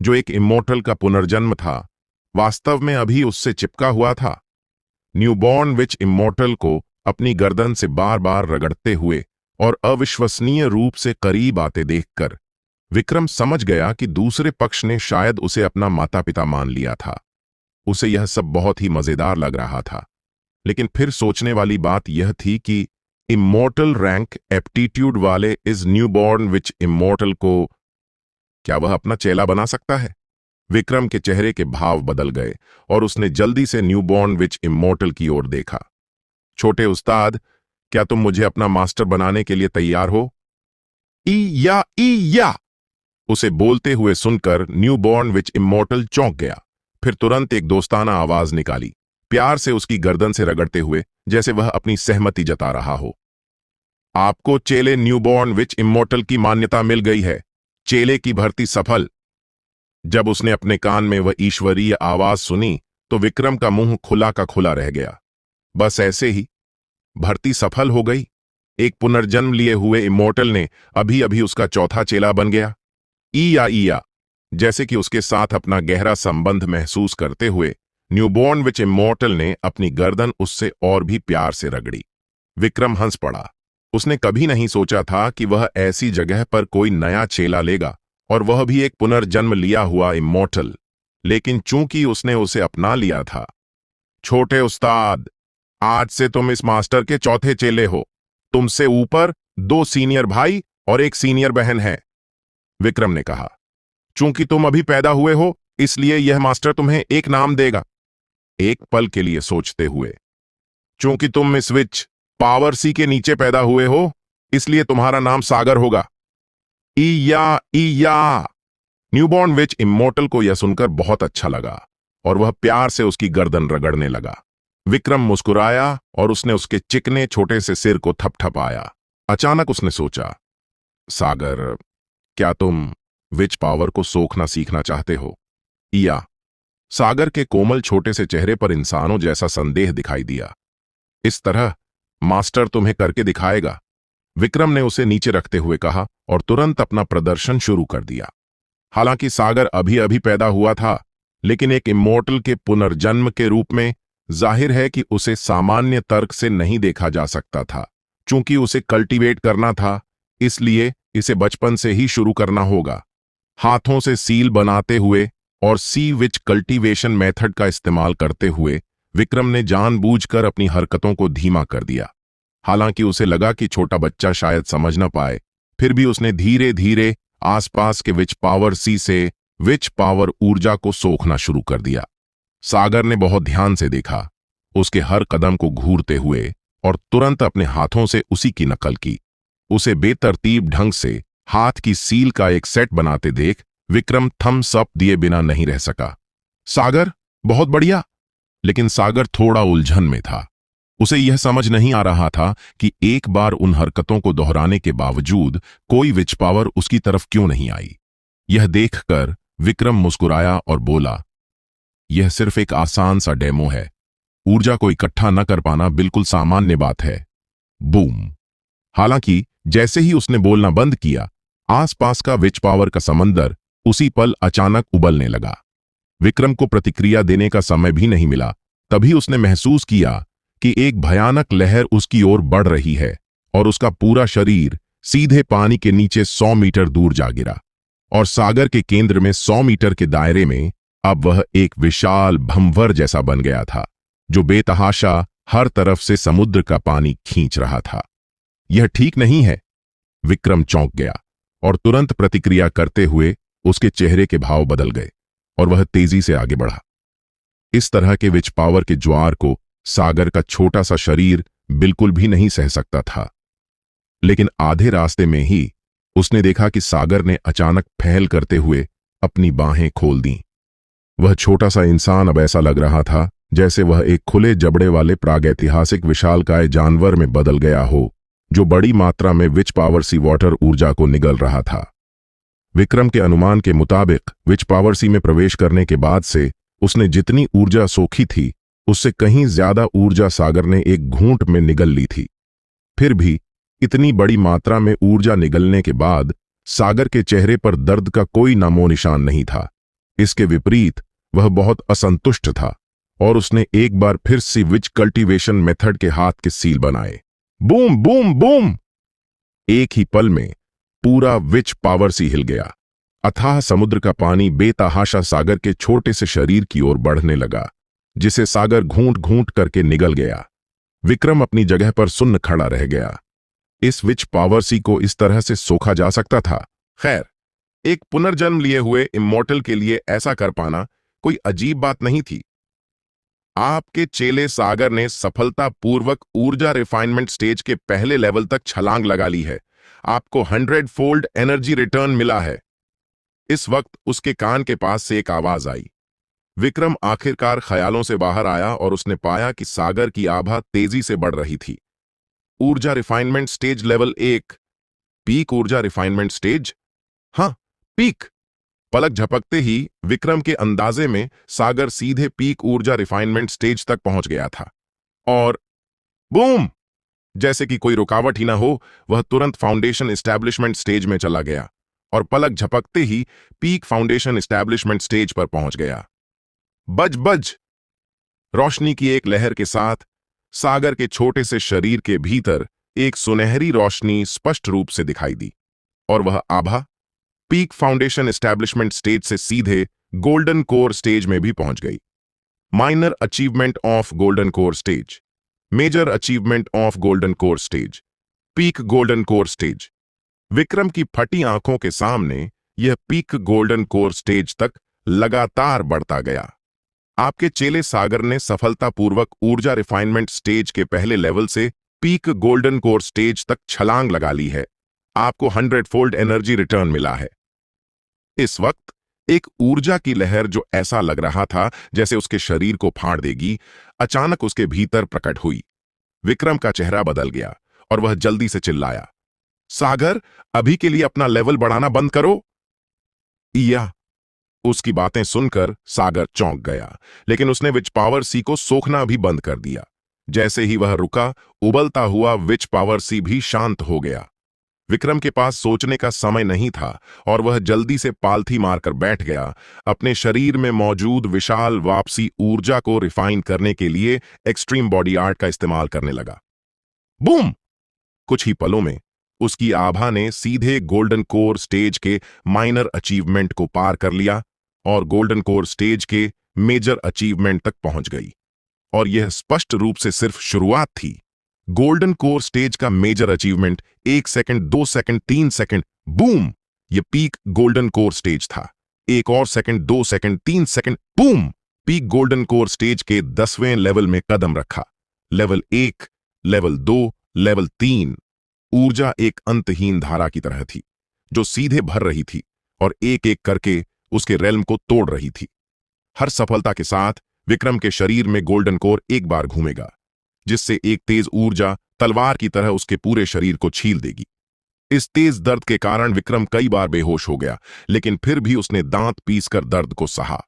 जो एक इमोर्टल का पुनर्जन्म था, वास्तव में अभी उससे चिपका हुआ था। न्यूबॉर्न विच इमोर्टल को अपनी गर्दन से बार बार रगड़ते हुए और अविश्वसनीय रूप से करीब आते देखकर विक्रम समझ गया कि दूसरे पक्ष ने शायद उसे अपना माता पिता मान लिया था। उसे यह सब बहुत ही मजेदार लग रहा था, लेकिन फिर सोचने वाली बात यह थी कि इमोर्टल रैंक एप्टीट्यूड वाले इस न्यूबॉर्न विच इमोर्टल को क्या वह अपना चेला बना सकता है? विक्रम के चेहरे के भाव बदल गए और उसने जल्दी से न्यूबॉर्न विच इमोर्टल की ओर देखा। छोटे उस्ताद, क्या तुम मुझे अपना मास्टर बनाने के लिए तैयार हो? ई या उसे बोलते हुए सुनकर न्यूबॉर्न विच इमोर्टल चौंक गया, फिर तुरंत एक दोस्ताना आवाज निकाली, प्यार से उसकी गर्दन से रगड़ते हुए, जैसे वह अपनी सहमति जता रहा हो। आपको चेले न्यूबॉर्न विच इमोर्टल की मान्यता मिल गई है। चेले की भर्ती सफल। जब उसने अपने कान में वह ईश्वरीय आवाज सुनी तो विक्रम का मुंह खुला का खुला रह गया। बस ऐसे ही भर्ती सफल हो गई। एक पुनर्जन्म लिए हुए इमोर्टल ने अभी अभी उसका चौथा चेला बन गया। ईया जैसे कि उसके साथ अपना गहरा संबंध महसूस करते हुए न्यूबॉर्न विच इमोर्टल ने अपनी गर्दन उससे और भी प्यार से रगड़ी। विक्रम हंस पड़ा। उसने कभी नहीं सोचा था कि वह ऐसी जगह पर कोई नया चेला लेगा, और वह भी एक पुनर्जन्म लिया हुआ इमोर्टल। लेकिन चूंकि उसने उसे अपना लिया था। छोटे उस्ताद, आज से तुम इस मास्टर के चौथे चेले हो। तुमसे ऊपर 2 सीनियर भाई और 1 सीनियर बहन है, विक्रम ने कहा। चूंकि तुम अभी पैदा हुए हो, इसलिए यह मास्टर तुम्हें एक नाम देगा। एक पल के लिए सोचते हुए, चूंकि तुम इस विच पावर सी के नीचे पैदा हुए हो, इसलिए तुम्हारा नाम सागर होगा। ईया न्यूबॉर्न विच इमोर्टल को यह सुनकर बहुत अच्छा लगा और वह प्यार से उसकी गर्दन रगड़ने लगा। विक्रम मुस्कुराया और उसने उसके चिकने छोटे से सिर को थपथपाया। अचानक उसने सोचा, सागर, क्या तुम विच पावर को सोखना सीखना चाहते हो? या सागर के कोमल छोटे से चेहरे पर इंसानों जैसा संदेह दिखाई दिया। इस तरह मास्टर तुम्हें करके दिखाएगा, विक्रम ने उसे नीचे रखते हुए कहा और तुरंत अपना प्रदर्शन शुरू कर दिया। हालांकि सागर अभी अभी पैदा हुआ था, लेकिन एक इमोर्टल के पुनर्जन्म के रूप में जाहिर है कि उसे सामान्य तर्क से नहीं देखा जा सकता था। चूंकि उसे कल्टीवेट करना था, इसलिए इसे बचपन से ही शुरू करना होगा। हाथों से सील बनाते हुए और सी विच कल्टीवेशन मेथड का इस्तेमाल करते हुए विक्रम ने जानबूझकर अपनी हरकतों को धीमा कर दिया। हालांकि उसे लगा कि छोटा बच्चा शायद समझ न पाए, फिर भी उसने धीरे धीरे आसपास के विच पावर सी से विच पावर ऊर्जा को सोखना शुरू कर दिया। सागर ने बहुत ध्यान से देखा, उसके हर कदम को घूरते हुए, और तुरंत अपने हाथों से उसी की नकल की। उसे बेतरतीब ढंग से हाथ की सील का एक सेट बनाते देख विक्रम थम्स अप दिए बिना नहीं रह सका। सागर, बहुत बढ़िया। लेकिन सागर थोड़ा उलझन में था। उसे यह समझ नहीं आ रहा था कि एक बार उन हरकतों को दोहराने के बावजूद कोई विच पावर उसकी तरफ क्यों नहीं आई। यह देखकर विक्रम मुस्कुराया और बोला, यह सिर्फ एक आसान सा डेमो है। ऊर्जा को इकट्ठा न कर पाना बिल्कुल सामान्य बात है। बूम। हालांकि जैसे ही उसने बोलना बंद किया, आसपास का विच पावर का समंदर उसी पल अचानक उबलने लगा। विक्रम को प्रतिक्रिया देने का समय भी नहीं मिला। तभी उसने महसूस किया कि एक भयानक लहर उसकी ओर बढ़ रही है और उसका पूरा शरीर सीधे पानी के नीचे 100 मीटर दूर जा गिरा। और सागर के केंद्र में 100 मीटर के दायरे में अब वह एक विशाल भंवर जैसा बन गया था, जो बेतहाशा हर तरफ से समुद्र का पानी खींच रहा था। यह ठीक नहीं है, विक्रम चौंक गया और तुरंत प्रतिक्रिया करते हुए उसके चेहरे के भाव बदल गए और वह तेजी से आगे बढ़ा। इस तरह के विच पावर के ज्वार को सागर का छोटा सा शरीर बिल्कुल भी नहीं सह सकता था। लेकिन आधे रास्ते में ही उसने देखा कि सागर ने अचानक पहल करते हुए अपनी बाहें खोल दी। वह छोटा सा इंसान अब ऐसा लग रहा था जैसे वह एक खुले जबड़े वाले प्रागैतिहासिक विशालकाय जानवर में बदल गया हो, जो बड़ी मात्रा में विच पावर सी वाटर ऊर्जा को निगल रहा था। विक्रम के अनुमान के मुताबिक विच पावर सी में प्रवेश करने के बाद से उसने जितनी ऊर्जा सोखी थी, उससे कहीं ज्यादा ऊर्जा सागर ने एक घूंट में निगल ली थी। फिर भी इतनी बड़ी मात्रा में ऊर्जा निगलने के बाद सागर के चेहरे पर दर्द का कोई नामो निशान नहीं था। इसके विपरीत वह बहुत असंतुष्ट था और उसने एक बार फिर से विच कल्टीवेशन मेथड के हाथ के सील बनाए। Boom boom boom. एक ही पल में पूरा विच पावर सी हिल गया। अथाह समुद्र का पानी बेतहाशा सागर के छोटे से शरीर की ओर बढ़ने लगा, जिसे सागर घूंट घूंट करके निगल गया। विक्रम अपनी जगह पर सुन्न खड़ा रह गया। इस विच पावर सी को इस तरह से सोखा जा सकता था? खैर, एक पुनर्जन्म लिए हुए इमॉर्टल के लिए ऐसा कर पाना कोई अजीब बात नहीं थी। आपके चेले सागर ने सफलतापूर्वक ऊर्जा रिफाइनमेंट स्टेज के पहले लेवल तक छलांग लगा ली है। आपको 100 फोल्ड एनर्जी रिटर्न मिला है। इस वक्त उसके कान के पास से एक आवाज आई। विक्रम आखिरकार ख्यालों से बाहर आया और उसने पाया कि सागर की आभा तेजी से बढ़ रही थी। ऊर्जा रिफाइनमेंट स्टेज लेवल 1। पीक ऊर्जा रिफाइनमेंट स्टेज? हाँ, पीक। पलक झपकते ही विक्रम के अंदाजे में सागर सीधे पीक ऊर्जा रिफाइनमेंट स्टेज तक पहुंच गया था। और बूम! जैसे कि कोई रुकावट ही ना हो, वह तुरंत फाउंडेशन एस्टैब्लिशमेंट स्टेज में चला गया और पलक झपकते ही पीक फाउंडेशन एस्टैब्लिशमेंट स्टेज पर पहुंच गया। बज बज! रोशनी की एक लहर के साथ सागर के छोटे से शरीर के भीतर एक सुनहरी रोशनी स्पष्ट रूप से दिखाई दी, और वह आभा पीक फाउंडेशन एस्टैब्लिशमेंट स्टेज से सीधे गोल्डन कोर स्टेज में भी पहुंच गई। Minor achievement of golden core stage, major achievement of golden core stage, peak golden core stage. Vikram की फटी आंखों के सामने यह पीक गोल्डन कोर स्टेज तक लगातार बढ़ता गया। आपके चेले सागर ने सफलतापूर्वक ऊर्जा रिफाइनमेंट स्टेज के पहले लेवल से पीक गोल्डन कोर स्टेज तक छलांग लगा ली है। आपको 100 फोल्ड एनर्जी रिटर्न मिला है। इस वक्त एक ऊर्जा की लहर, जो ऐसा लग रहा था जैसे उसके शरीर को फाड़ देगी, अचानक उसके भीतर प्रकट हुई। विक्रम का चेहरा बदल गया और वह जल्दी से चिल्लाया, सागर, अभी के लिए अपना लेवल बढ़ाना बंद करो। या उसकी बातें सुनकर सागर चौंक गया, लेकिन उसने विच पावर सी को सोखना भी बंद कर दिया। जैसे ही वह रुका, उबलता हुआ विच पावर सी भी शांत हो गया। विक्रम के पास सोचने का समय नहीं था और वह जल्दी से पालथी मारकर बैठ गया, अपने शरीर में मौजूद विशाल वापसी ऊर्जा को रिफाइन करने के लिए एक्सट्रीम बॉडी आर्ट का इस्तेमाल करने लगा। बूम! कुछ ही पलों में उसकी आभा ने सीधे गोल्डन कोर स्टेज के माइनर अचीवमेंट को पार कर लिया और गोल्डन कोर स्टेज के मेजर अचीवमेंट तक पहुंच गई। और यह स्पष्ट रूप से सिर्फ शुरुआत थी। गोल्डन कोर स्टेज का major achievement 1 second, 2 second, 3 second, boom! यह पीक गोल्डन कोर स्टेज था। 1 और second, 2 second, 3 second, boom! Peak golden core stage के 10वें लेवल में कदम रखा। Level 1, level 2, level 3। ऊर्जा एक अंतहीन धारा की तरह थी, जो सीधे भर रही थी और एक एक करके उसके रेल्म को तोड़ रही थी। हर सफलता के साथ विक्रम के शरीर में गोल्डन कोर एक बार घूमेगा, जिससे एक तेज ऊर्जा तलवार की तरह उसके पूरे शरीर को छील देगी। इस तेज दर्द के कारण विक्रम कई बार बेहोश हो गया, लेकिन फिर भी उसने दांत पीसकर दर्द को सहा,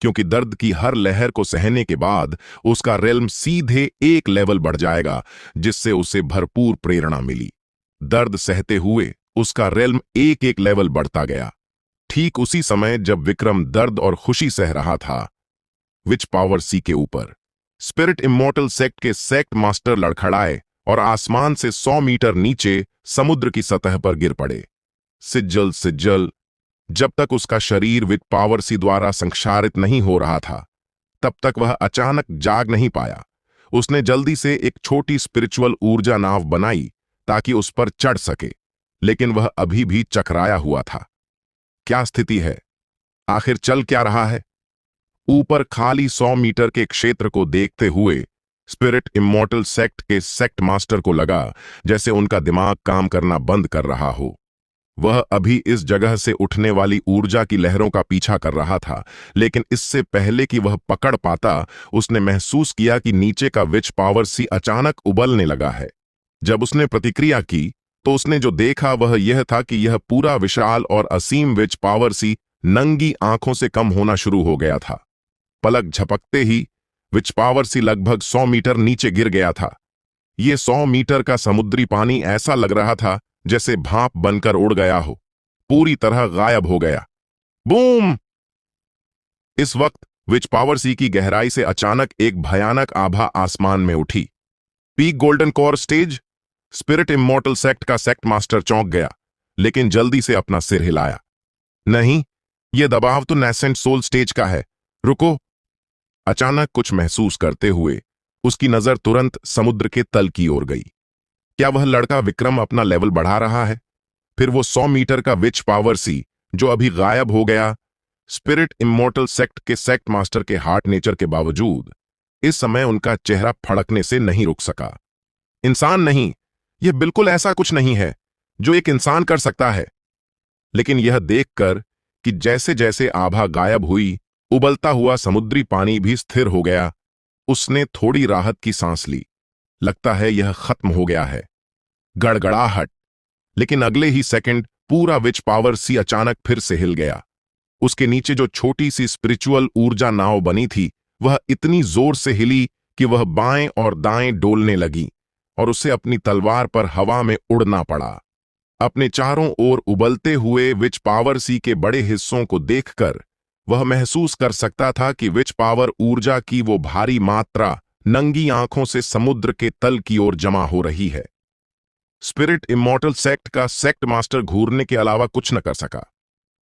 क्योंकि दर्द की हर लहर को सहने के बाद उसका रेल्म सीधे एक लेवल बढ़ जाएगा, जिससे उसे भरपूर प्रेरणा मिली। दर्द सहते हुए उसका रेल्म एक एक लेवल बढ़ता गया। ठीक उसी समय जब विक्रम दर्द और खुशी सह रहा था, विच पावर सी के ऊपर स्पिरिट इमॉर्टल सेक्ट के सेक्ट मास्टर लड़खड़ाए और आसमान से 100 मीटर नीचे समुद्र की सतह पर गिर पड़े। सिज्जल सिज्जल। जब तक उसका शरीर विच पावर सी द्वारा संक्षारित नहीं हो रहा था, तब तक वह अचानक जाग नहीं पाया। उसने जल्दी से एक छोटी स्पिरिचुअल ऊर्जा नाव बनाई ताकि उस पर चढ़ सके, लेकिन वह अभी भी चकराया हुआ था। क्या स्थिति है? आखिर चल क्या रहा है? ऊपर खाली 100 मीटर के क्षेत्र को देखते हुए स्पिरिट इमॉर्टल सेक्ट के सेक्ट मास्टर को लगा जैसे उनका दिमाग काम करना बंद कर रहा हो। वह अभी इस जगह से उठने वाली ऊर्जा की लहरों का पीछा कर रहा था, लेकिन इससे पहले कि वह पकड़ पाता, उसने महसूस किया कि नीचे का विच पावर सी अचानक उबलने लगा है। जब उसने प्रतिक्रिया की, तो उसने जो देखा वह यह था कि यह पूरा विशाल और असीम विच पावर सी नंगी आंखों से कम होना शुरू हो गया था। पलक झपकते ही विच पावर सी लगभग 100 मीटर नीचे गिर गया था। यह 100 मीटर का समुद्री पानी ऐसा लग रहा था जैसे भाप बनकर उड़ गया हो, पूरी तरह गायब हो गया। बूम! इस वक्त विच पावर सी की गहराई से अचानक एक भयानक आभा आसमान में उठी। Peak golden core stage, spirit immortal sect का सेक्ट मास्टर चौंक गया, लेकिन जल्दी से अपना सिर हिलाया। नहीं, यह दबाव तो नेसेंट सोल स्टेज का है, रुको। अचानक कुछ महसूस करते हुए उसकी नजर तुरंत समुद्र के तल की ओर गई। क्या वह लड़का विक्रम अपना लेवल बढ़ा रहा है? फिर वो 100 मीटर का विच पावर सी जो अभी गायब हो गया। स्पिरिट इमॉर्टल सेक्ट के सेक्ट मास्टर के हार्ट नेचर के बावजूद इस समय उनका चेहरा फड़कने से नहीं रुक सका। इंसान नहीं, यह बिल्कुल ऐसा कुछ नहीं है जो एक इंसान कर सकता है। लेकिन यह देखकर कि जैसे जैसे आभा गायब हुई, उबलता हुआ समुद्री पानी भी स्थिर हो गया, उसने थोड़ी राहत की सांस ली। लगता है यह खत्म हो गया है। गड़गड़ाहट। लेकिन अगले ही सेकंड पूरा विच पावर सी अचानक फिर से हिल गया। उसके नीचे जो छोटी सी स्पिरिचुअल ऊर्जा नाव बनी थी, वह इतनी जोर से हिली कि वह बाएं और दाएं डोलने लगी और उसे अपनी तलवार पर हवा में उड़ना पड़ा। अपने चारों ओर उबलते हुए विच पावर सी के बड़े हिस्सों को देखकर वह महसूस कर सकता था कि विच पावर ऊर्जा की वो भारी मात्रा नंगी आंखों से समुद्र के तल की ओर जमा हो रही है। स्पिरिट इमॉर्टल सेक्ट का सेक्ट मास्टर घूरने के अलावा कुछ न कर सका।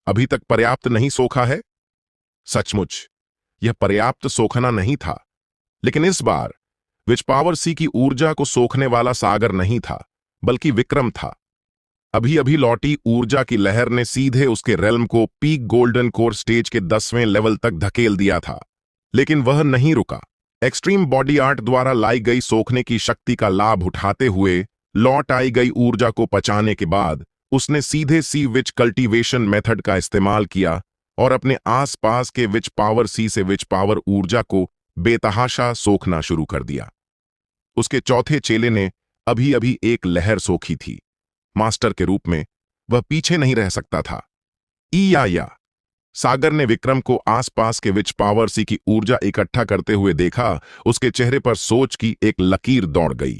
अभी तक पर्याप्त नहीं सोखा है। सचमुच यह पर्याप्त सोखना नहीं था, लेकिन इस बार विच पावर सी की ऊर्जा को सोखने वाला सागर नहीं था, बल्कि विक्रम था। अभी अभी लौटी ऊर्जा की लहर ने सीधे उसके रेल्म को पीक गोल्डन कोर स्टेज के 10वें लेवल तक धकेल दिया था। लेकिन वह नहीं रुका। एक्सट्रीम बॉडी आर्ट द्वारा लाई गई सोखने की शक्ति का लाभ उठाते हुए लौट आई गई ऊर्जा को पचाने के बाद उसने सीधे सी विच कल्टीवेशन मेथड का इस्तेमाल किया और अपने आसपास के विच पावर सी से विच पावर ऊर्जा को बेतहाशा सोखना शुरू कर दिया। उसके चौथे चेले ने अभी अभी एक लहर सोखी थी। मास्टर के रूप में वह पीछे नहीं रह सकता था। या सागर ने विक्रम को आसपास के विच पावर सी की ऊर्जा इकट्ठा करते हुए देखा। उसके चेहरे पर सोच की एक लकीर दौड़ गई।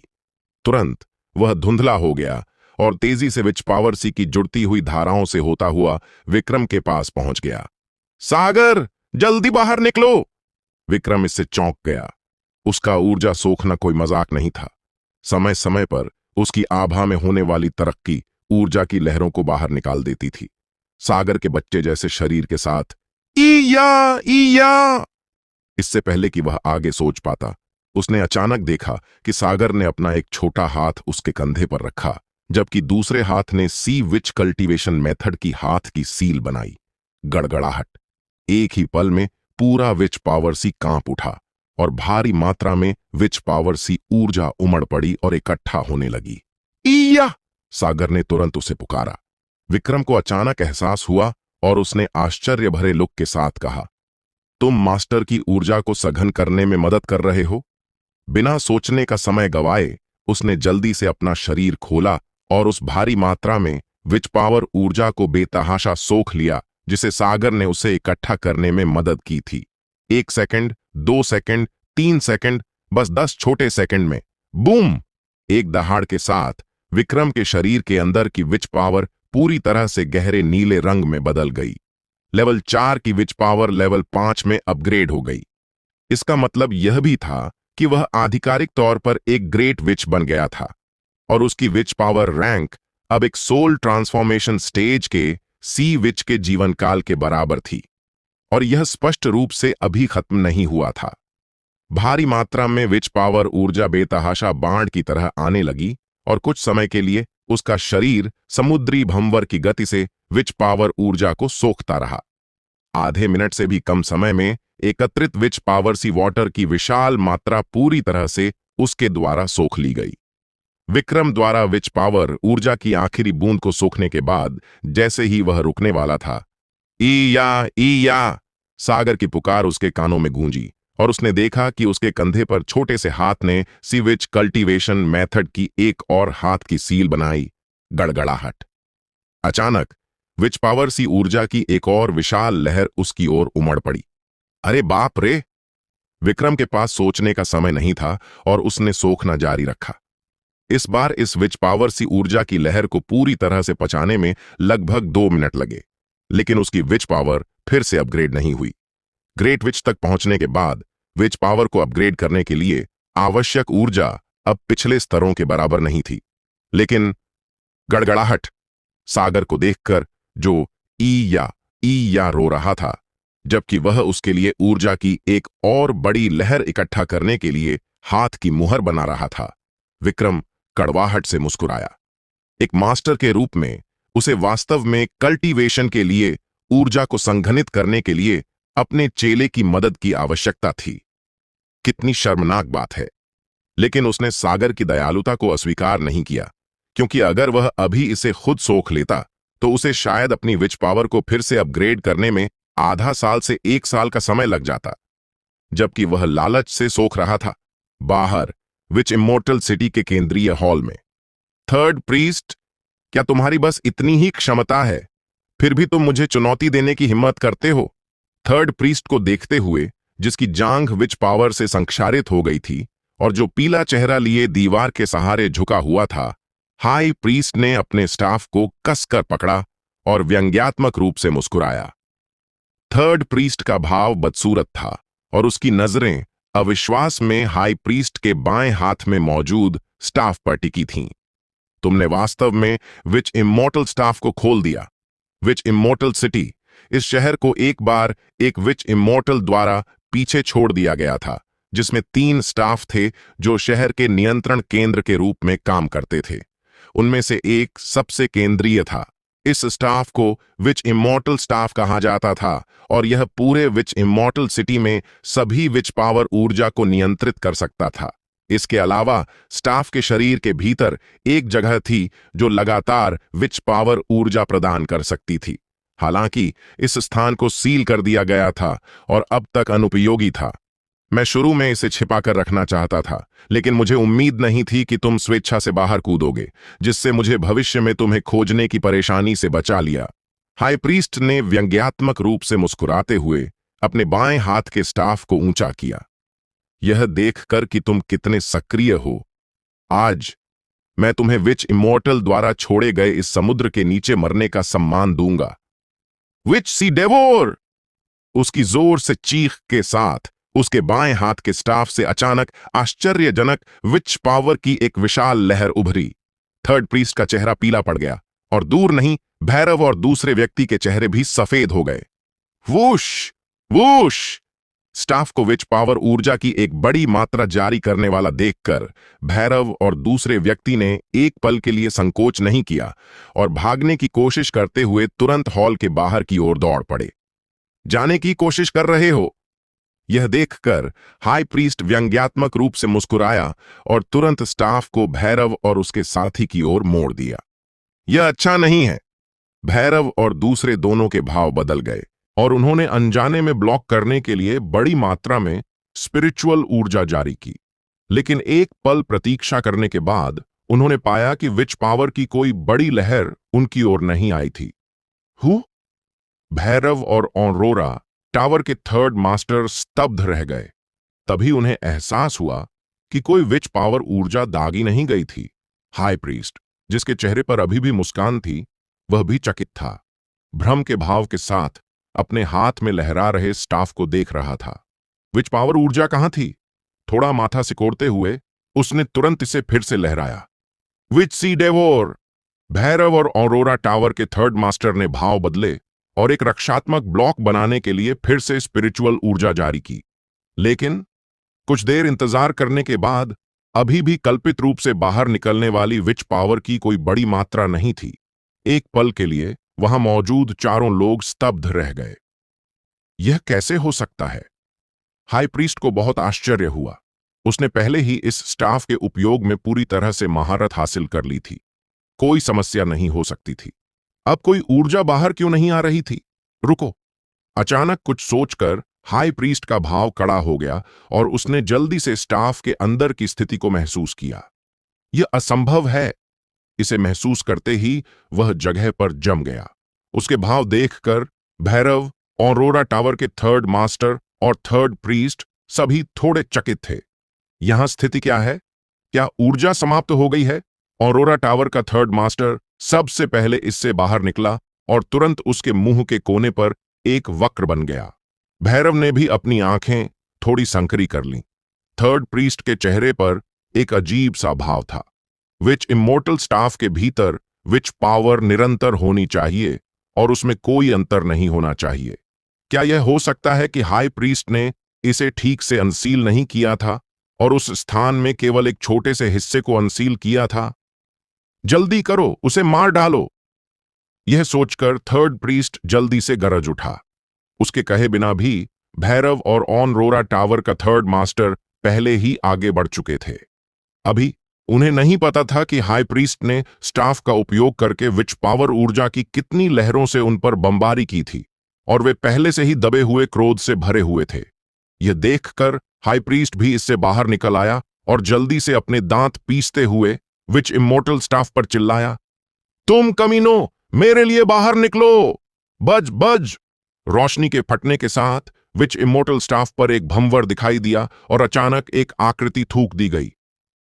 तुरंत वह धुंधला हो गया और तेजी से विच पावर सी की जुड़ती हुई धाराओं से होता हुआ विक्रम के पास पहुंच गया। सागर, जल्दी बाहर निकलो! विक्रम इससे चौंक गया। उसका ऊर्जा सोखना कोई मजाक नहीं था। समय समय पर उसकी आभा में होने वाली तरक्की ऊर्जा की लहरों को बाहर निकाल देती थी, सागर के बच्चे जैसे शरीर के साथ। ईया! इससे पहले कि वह आगे सोच पाता, उसने अचानक देखा कि सागर ने अपना एक छोटा हाथ उसके कंधे पर रखा, जबकि दूसरे हाथ ने सी विच कल्टीवेशन मेथड की हाथ की सील बनाई। गड़गड़ाहट। एक ही पल में पूरा विच पावर सी कांप उठा और भारी मात्रा में विच पावर सी ऊर्जा उमड़ पड़ी और इकट्ठा होने लगी। ईया! सागर ने तुरंत उसे पुकारा। विक्रम को अचानक एहसास हुआ और उसने आश्चर्य भरे लुक के साथ कहा, तुम मास्टर की ऊर्जा को सघन करने में मदद कर रहे हो? बिना सोचने का समय गवाए उसने जल्दी से अपना शरीर खोला और उस भारी मात्रा में विच पावर ऊर्जा को बेतहाशा सोख लिया जिसे सागर ने उसे इकट्ठा करने में मदद की थी। 1 सेकंड, 2 सेकंड, 3 सेकंड, बस 10 छोटे सेकंड में बूम! एक दहाड़ के साथ विक्रम के शरीर के अंदर की विच पावर पूरी तरह से गहरे नीले रंग में बदल गई। लेवल 4 की विच पावर लेवल 5 में अपग्रेड हो गई। इसका मतलब यह भी था कि वह आधिकारिक तौर पर एक ग्रेट विच बन गया था और उसकी विच पावर रैंक अब एक सोल ट्रांसफॉर्मेशन स्टेज के सी विच के जीवन काल के बराबर थी। और यह स्पष्ट रूप से अभी खत्म नहीं हुआ था। भारी मात्रा में विच पावर ऊर्जा बेतहाशा बाढ़ की तरह आने लगी और कुछ समय के लिए उसका शरीर समुद्री भंवर की गति से विच पावर ऊर्जा को सोखता रहा। आधे मिनट से भी कम समय में एकत्रित विच पावर सी वाटर की विशाल मात्रा पूरी तरह से उसके द्वारा सोख ली गई। विक्रम द्वारा विच पावर ऊर्जा की आखिरी बूंद को सोखने के बाद जैसे ही वह रुकने वाला था, ईया! सागर की पुकार उसके कानों में गूंजी और उसने देखा कि उसके कंधे पर छोटे से हाथ ने सी विच कल्टीवेशन मेथड की एक और हाथ की सील बनाई। गड़गड़ाहट। अचानक विच पावर सी ऊर्जा की एक और विशाल लहर उसकी ओर उमड़ पड़ी। अरे बाप रे! विक्रम के पास सोचने का समय नहीं था और उसने सोखना जारी रखा। इस बार इस विच पावर सी ऊर्जा की लहर को पूरी तरह से पचाने में लगभग 2 मिनट लगे, लेकिन उसकी विच पावर फिर से अपग्रेड नहीं हुई। ग्रेट विच तक पहुंचने के बाद विच पावर को अपग्रेड करने के लिए आवश्यक ऊर्जा अब पिछले स्तरों के बराबर नहीं थी। लेकिन गड़गड़ाहट, सागर को देखकर जो ई या रो रहा था, जबकि वह उसके लिए ऊर्जा की एक और बड़ी लहर इकट्ठा करने के लिए हाथ की मुहर बना रहा था। विक्रम कड़वाहट से मुस्कुराया। एक मास्टर के रूप में उसे वास्तव में कल्टीवेशन के लिए, ऊर्जा को संघनित करने के लिए अपने चेले की मदद की आवश्यकता थी। कितनी शर्मनाक बात है। लेकिन उसने सागर की दयालुता को अस्वीकार नहीं किया, क्योंकि अगर वह अभी इसे खुद सोख लेता तो उसे शायद अपनी विच पावर को फिर से अपग्रेड करने में आधा साल से 1 साल का समय लग जाता। जबकि वह लालच से सोख रहा था, बाहर विच इमोर्टल सिटी के केंद्रीय हॉल में। थर्ड प्रीस्ट, क्या तुम्हारी बस इतनी ही क्षमता है? फिर भी तुम मुझे चुनौती देने की हिम्मत करते हो? थर्ड प्रीस्ट को देखते हुए, जिसकी जांघ विच पावर से संक्षारित हो गई थी और जो पीला चेहरा लिए दीवार के सहारे झुका हुआ था, हाई प्रीस्ट ने अपने स्टाफ को कसकर पकड़ा और व्यंग्यात्मक रूप से मुस्कुराया। थर्ड प्रीस्ट का भाव बदसूरत था और उसकी नजरें अविश्वास में हाई प्रीस्ट के बाएं हाथ में मौजूद स्टाफ पर टिकी थीं। तुमने वास्तव में विच इमोर्टल स्टाफ को खोल दिया। विच इमोर्टल सिटी, इस शहर को एक बार एक विच इमोर्टल द्वारा पीछे छोड़ दिया गया था, जिसमें 3 स्टाफ थे जो शहर के नियंत्रण केंद्र के रूप में काम करते थे। उनमें से एक सबसे केंद्रीय था। इस स्टाफ को विच इमोर्टल स्टाफ कहा जाता था और यह पूरे विच इमोर्टल सिटी में सभी विच पावर ऊर्जा को नियंत्रित कर सकता था। इसके अलावा स्टाफ के शरीर के भीतर एक जगह थी जो लगातार विच पावर ऊर्जा प्रदान कर सकती थी। हालांकि इस स्थान को सील कर दिया गया था और अब तक अनुपयोगी था। मैं शुरू में इसे छिपाकर रखना चाहता था, लेकिन मुझे उम्मीद नहीं थी कि तुम स्वेच्छा से बाहर कूदोगे, जिससे मुझे भविष्य में तुम्हें खोजने की परेशानी से बचा लिया। हाई प्रीस्ट ने व्यंग्यात्मक रूप से मुस्कुराते हुए अपने बाएं हाथ के स्टाफ को ऊंचा किया। यह देखकर कि तुम कितने सक्रिय हो, आज मैं तुम्हें विच इमोर्टल द्वारा छोड़े गए इस समुद्र के नीचे मरने का सम्मान दूंगा। विच सी डेवोर! उसकी जोर से चीख के साथ उसके बाएं हाथ के स्टाफ से अचानक आश्चर्यजनक विच पावर की एक विशाल लहर उभरी। थर्ड प्रीस्ट का चेहरा पीला पड़ गया और दूर नहीं, भैरव और दूसरे व्यक्ति के चेहरे भी सफेद हो गए। Whoosh whoosh! स्टाफ को विच पावर ऊर्जा की एक बड़ी मात्रा जारी करने वाला देखकर भैरव और दूसरे व्यक्ति ने एक पल के लिए संकोच नहीं किया और भागने की कोशिश करते हुए तुरंत हॉल के बाहर की ओर दौड़ पड़े। जाने की कोशिश कर रहे हो? यह देखकर हाई प्रीस्ट व्यंग्यात्मक रूप से मुस्कुराया और तुरंत स्टाफ को भैरव और उसके साथी की ओर मोड़ दिया। यह अच्छा नहीं है। भैरव और दूसरे दोनों के भाव बदल गए और उन्होंने अनजाने में ब्लॉक करने के लिए बड़ी मात्रा में स्पिरिचुअल ऊर्जा जारी की। लेकिन एक पल प्रतीक्षा करने के बाद उन्होंने पाया कि विच पावर की कोई बड़ी लहर उनकी ओर नहीं आई थी। भैरव और ऑरोरा टावर के थर्ड मास्टर स्तब्ध रह गए। तभी उन्हें एहसास हुआ कि कोई विच पावर ऊर्जा दागी नहीं गई थी। हाई प्रीस्ट, जिसके चेहरे पर अभी भी मुस्कान थी, वह भी चकित था। भ्रम के भाव के साथ अपने हाथ में लहरा रहे स्टाफ को देख रहा था। विच पावर ऊर्जा कहां थी? थोड़ा माथा सिकोड़ते हुए उसने तुरंत इसे फिर से लहराया। विच सी डेवोर! भैरव और ऑरोरा टावर के थर्ड मास्टर ने भाव बदले और एक रक्षात्मक ब्लॉक बनाने के लिए फिर से स्पिरिचुअल ऊर्जा जारी की। लेकिन कुछ देर इंतजार करने के बाद अभी भी कल्पित रूप से बाहर निकलने वाली विच पावर की कोई बड़ी मात्रा नहीं थी। एक पल के लिए वहां मौजूद चारों लोग स्तब्ध रह गए। यह कैसे हो सकता है? हाई प्रीस्ट को बहुत आश्चर्य हुआ। उसने पहले ही इस स्टाफ के उपयोग में पूरी तरह से महारत हासिल कर ली थी। कोई समस्या नहीं हो सकती थी। अब कोई ऊर्जा बाहर क्यों नहीं आ रही थी? रुको! अचानक कुछ सोचकर हाई प्रीस्ट का भाव कड़ा हो गया और उसने जल्दी से स्टाफ के अंदर की स्थिति को महसूस किया। यह असंभव है। इसे महसूस करते ही वह जगह पर जम गया। उसके भाव देखकर भैरव, ऑरोरा टावर के थर्ड मास्टर और थर्ड प्रीस्ट सभी थोड़े चकित थे। यहां स्थिति क्या है? क्या ऊर्जा समाप्त हो गई है? ऑरोरा टावर का थर्ड मास्टर सबसे पहले इससे बाहर निकला और तुरंत उसके मुंह के कोने पर एक वक्र बन गया। भैरव ने भी अपनी आंखें थोड़ी संकरी कर लीं। थर्ड प्रीस्ट के चेहरे पर एक अजीब सा भाव था। विच इमोर्टल स्टाफ के भीतर विच पावर निरंतर होनी चाहिए और उसमें कोई अंतर नहीं होना चाहिए। क्या यह हो सकता है कि हाई प्रीस्ट ने इसे ठीक से अनसील नहीं किया था और उस स्थान में केवल एक छोटे से हिस्से को अनसील किया था? जल्दी करो, उसे मार डालो। यह सोचकर थर्ड प्रीस्ट जल्दी से गरज उठा। उसके कहे बिना भी भैरव और ऑनरोरा टावर का थर्ड मास्टर पहले ही आगे बढ़ चुके थे। अभी उन्हें नहीं पता था कि हाई प्रीस्ट ने स्टाफ का उपयोग करके विच पावर ऊर्जा की कितनी लहरों से उन पर बमबारी की थी और वे पहले से ही दबे हुए क्रोध से भरे हुए थे। यह देखकर हाई प्रीस्ट भी इससे बाहर निकल आया और जल्दी से अपने दांत पीसते हुए विच इमोर्टल स्टाफ पर चिल्लाया, तुम कमीनो, मेरे लिए बाहर निकलो! बज बज! रोशनी के फटने के साथ विच इमोर्टल स्टाफ पर एक भंवर दिखाई दिया और अचानक एक आकृति थूक दी गई।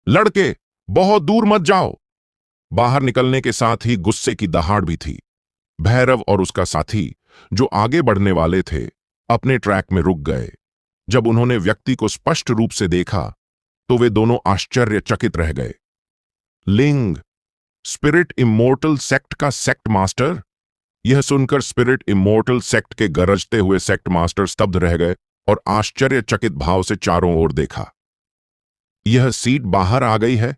लड़के, बहुत दूर मत जाओ! बाहर निकलने के साथ ही गुस्से की दहाड़ भी थी। भैरव और उसका साथी, जो आगे बढ़ने वाले थे, अपने ट्रैक में रुक गए। जब उन्होंने व्यक्ति को स्पष्ट रूप से देखा तो वे दोनों आश्चर्यचकित रह गए। लिंग, स्पिरिट इमोर्टल सेक्ट का सेक्ट मास्टर? यह सुनकर स्पिरिट इमोर्टल सेक्ट के गरजते हुए सेक्ट मास्टर स्तब्ध रह गए और आश्चर्यचकित भाव से चारों ओर देखा। यह सीट बाहर आ गई है?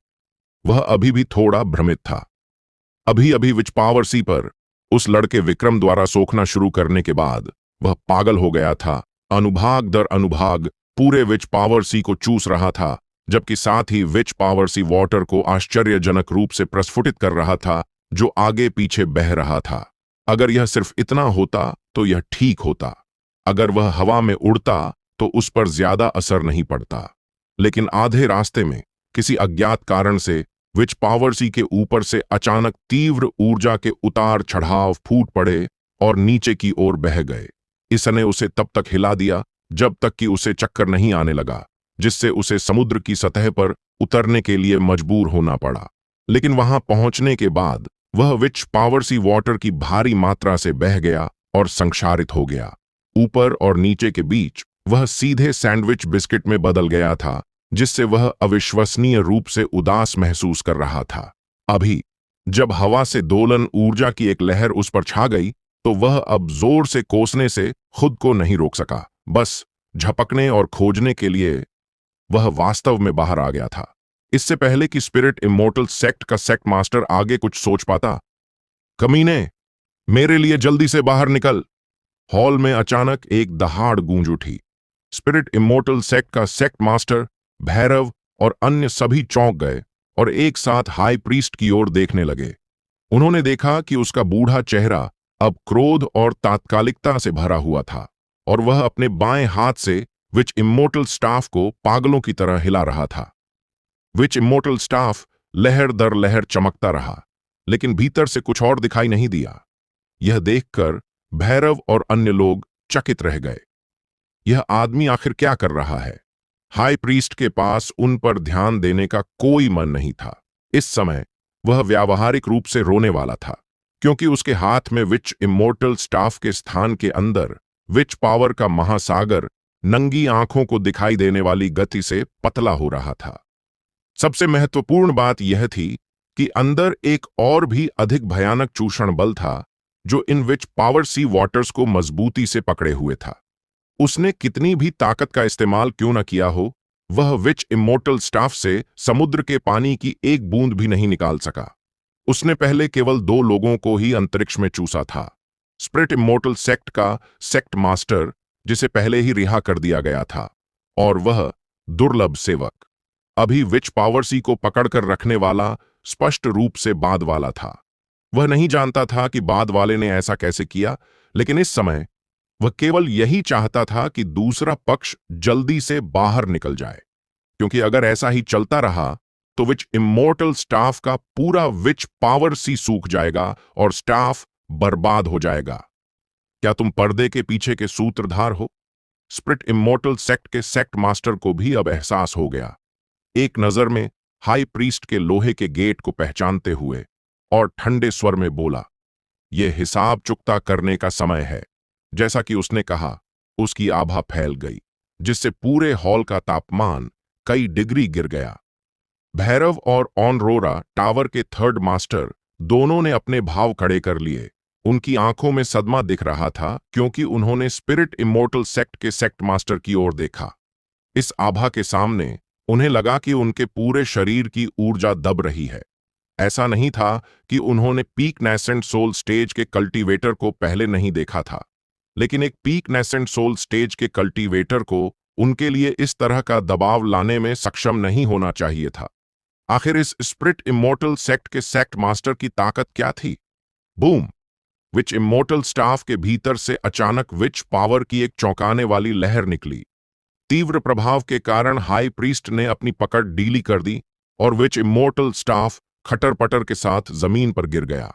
वह अभी भी थोड़ा भ्रमित था। अभी अभी विच पावर सी पर उस लड़के विक्रम द्वारा सोखना शुरू करने के बाद वह पागल हो गया था। अनुभाग दर अनुभाग पूरे विच पावर सी को चूस रहा था, जबकि साथ ही विच पावर सी वाटर को आश्चर्यजनक रूप से प्रस्फुटित कर रहा था, जो आगे पीछे बह रहा था। अगर यह सिर्फ इतना होता तो यह ठीक होता। अगर वह हवा में उड़ता तो उस पर ज्यादा असर नहीं पड़ता। लेकिन आधे रास्ते में किसी अज्ञात कारण से विच पावर सी के ऊपर से अचानक तीव्र ऊर्जा के उतार चढ़ाव फूट पड़े और नीचे की ओर बह गए। इसने उसे तब तक हिला दिया जब तक कि उसे चक्कर नहीं आने लगा, जिससे उसे समुद्र की सतह पर उतरने के लिए मजबूर होना पड़ा। लेकिन वहां पहुंचने के बाद वह विच पावर सी वाटर की भारी मात्रा से बह गया और संक्षारित हो गया। ऊपर और नीचे के बीच वह सीधे सैंडविच बिस्किट में बदल गया था, जिससे वह अविश्वसनीय रूप से उदास महसूस कर रहा था। अभी जब हवा से दोलन ऊर्जा की एक लहर उस पर छा गई तो वह अब जोर से कोसने से खुद को नहीं रोक सका। बस झपकने और खोजने के लिए वह वास्तव में बाहर आ गया था, इससे पहले कि स्पिरिट इमोर्टल सेक्ट का सेक्ट मास्टर आगे कुछ सोच पाता। कमीने, मेरे लिए जल्दी से बाहर निकल! हॉल में अचानक एक दहाड़ गूंज उठी। स्पिरिट इमोर्टल सेक्ट का सेक्ट मास्टर, भैरव और अन्य सभी चौंक गए और एक साथ हाई प्रीस्ट की ओर देखने लगे। उन्होंने देखा कि उसका बूढ़ा चेहरा अब क्रोध और तात्कालिकता से भरा हुआ था और वह अपने बाएं हाथ से विच इमोर्टल स्टाफ को पागलों की तरह हिला रहा था। विच इमोर्टल स्टाफ लहर दर लहर चमकता रहा, लेकिन भीतर से कुछ और दिखाई नहीं दिया। यह देखकर भैरव और अन्य लोग चकित रह गए। यह आदमी आखिर क्या कर रहा है? हाई प्रीस्ट के पास उन पर ध्यान देने का कोई मन नहीं था। इस समय वह व्यावहारिक रूप से रोने वाला था, क्योंकि उसके हाथ में विच इमोर्टल स्टाफ के स्थान के अंदर विच पावर का महासागर नंगी आंखों को दिखाई देने वाली गति से पतला हो रहा था। सबसे महत्वपूर्ण बात यह थी कि अंदर एक और भी अधिक भयानक चूषण बल था, जो इन विच पावर सी वाटर्स को मजबूती से पकड़े हुए था। उसने कितनी भी ताकत का इस्तेमाल क्यों न किया हो, वह विच इमोर्टल स्टाफ से समुद्र के पानी की एक बूंद भी नहीं निकाल सका। उसने पहले केवल 2 लोगों को ही अंतरिक्ष में चूसा था। स्पिरिट इमोर्टल सेक्ट का सेक्ट मास्टर, जिसे पहले ही रिहा कर दिया गया था, और वह दुर्लभ सेवक, अभी विच पावर सी को पकड़कर रखने वाला, स्पष्ट रूप से बाद वाला था। वह नहीं जानता था कि बाद वाले ने ऐसा कैसे किया, लेकिन इस समय वह केवल यही चाहता था कि दूसरा पक्ष जल्दी से बाहर निकल जाए, क्योंकि अगर ऐसा ही चलता रहा तो विच इमोर्टल स्टाफ का पूरा विच पावर सी सूख जाएगा और स्टाफ बर्बाद हो जाएगा। क्या तुम पर्दे के पीछे के सूत्रधार हो? स्पिरिट इमोर्टल सेक्ट के सेक्ट मास्टर को भी अब एहसास हो गया। एक नजर में हाई प्रीस्ट के लोहे के गेट को पहचानते हुए और ठंडे स्वर में बोला, यह हिसाब चुकता करने का समय है। जैसा कि उसने कहा, उसकी आभा फैल गई, जिससे पूरे हॉल का तापमान कई डिग्री गिर गया। भैरव और ऑनरोरा टावर के थर्ड मास्टर दोनों ने अपने भाव खड़े कर लिए। उनकी आंखों में सदमा दिख रहा था क्योंकि उन्होंने स्पिरिट इमोर्टल सेक्ट के सेक्ट मास्टर की ओर देखा। इस आभा के सामने उन्हें लगा कि उनके पूरे शरीर की ऊर्जा दब रही है। ऐसा नहीं था कि उन्होंने पीक नेसेंट सोल स्टेज के कल्टीवेटर को पहले नहीं देखा था, लेकिन एक पीक नेसेंट सोल स्टेज के कल्टीवेटर को उनके लिए इस तरह का दबाव लाने में सक्षम नहीं होना चाहिए था। आखिर इस स्पिरिट इमोर्टल सेक्ट के सेक्ट मास्टर की ताकत क्या थी? बूम! विच इमोर्टल स्टाफ के भीतर से अचानक विच पावर की एक चौंकाने वाली लहर निकली। तीव्र प्रभाव के कारण हाई प्रीस्ट ने अपनी पकड़ ढीली कर दी और विच इमोर्टल स्टाफ खटर पटर के साथ जमीन पर गिर गया।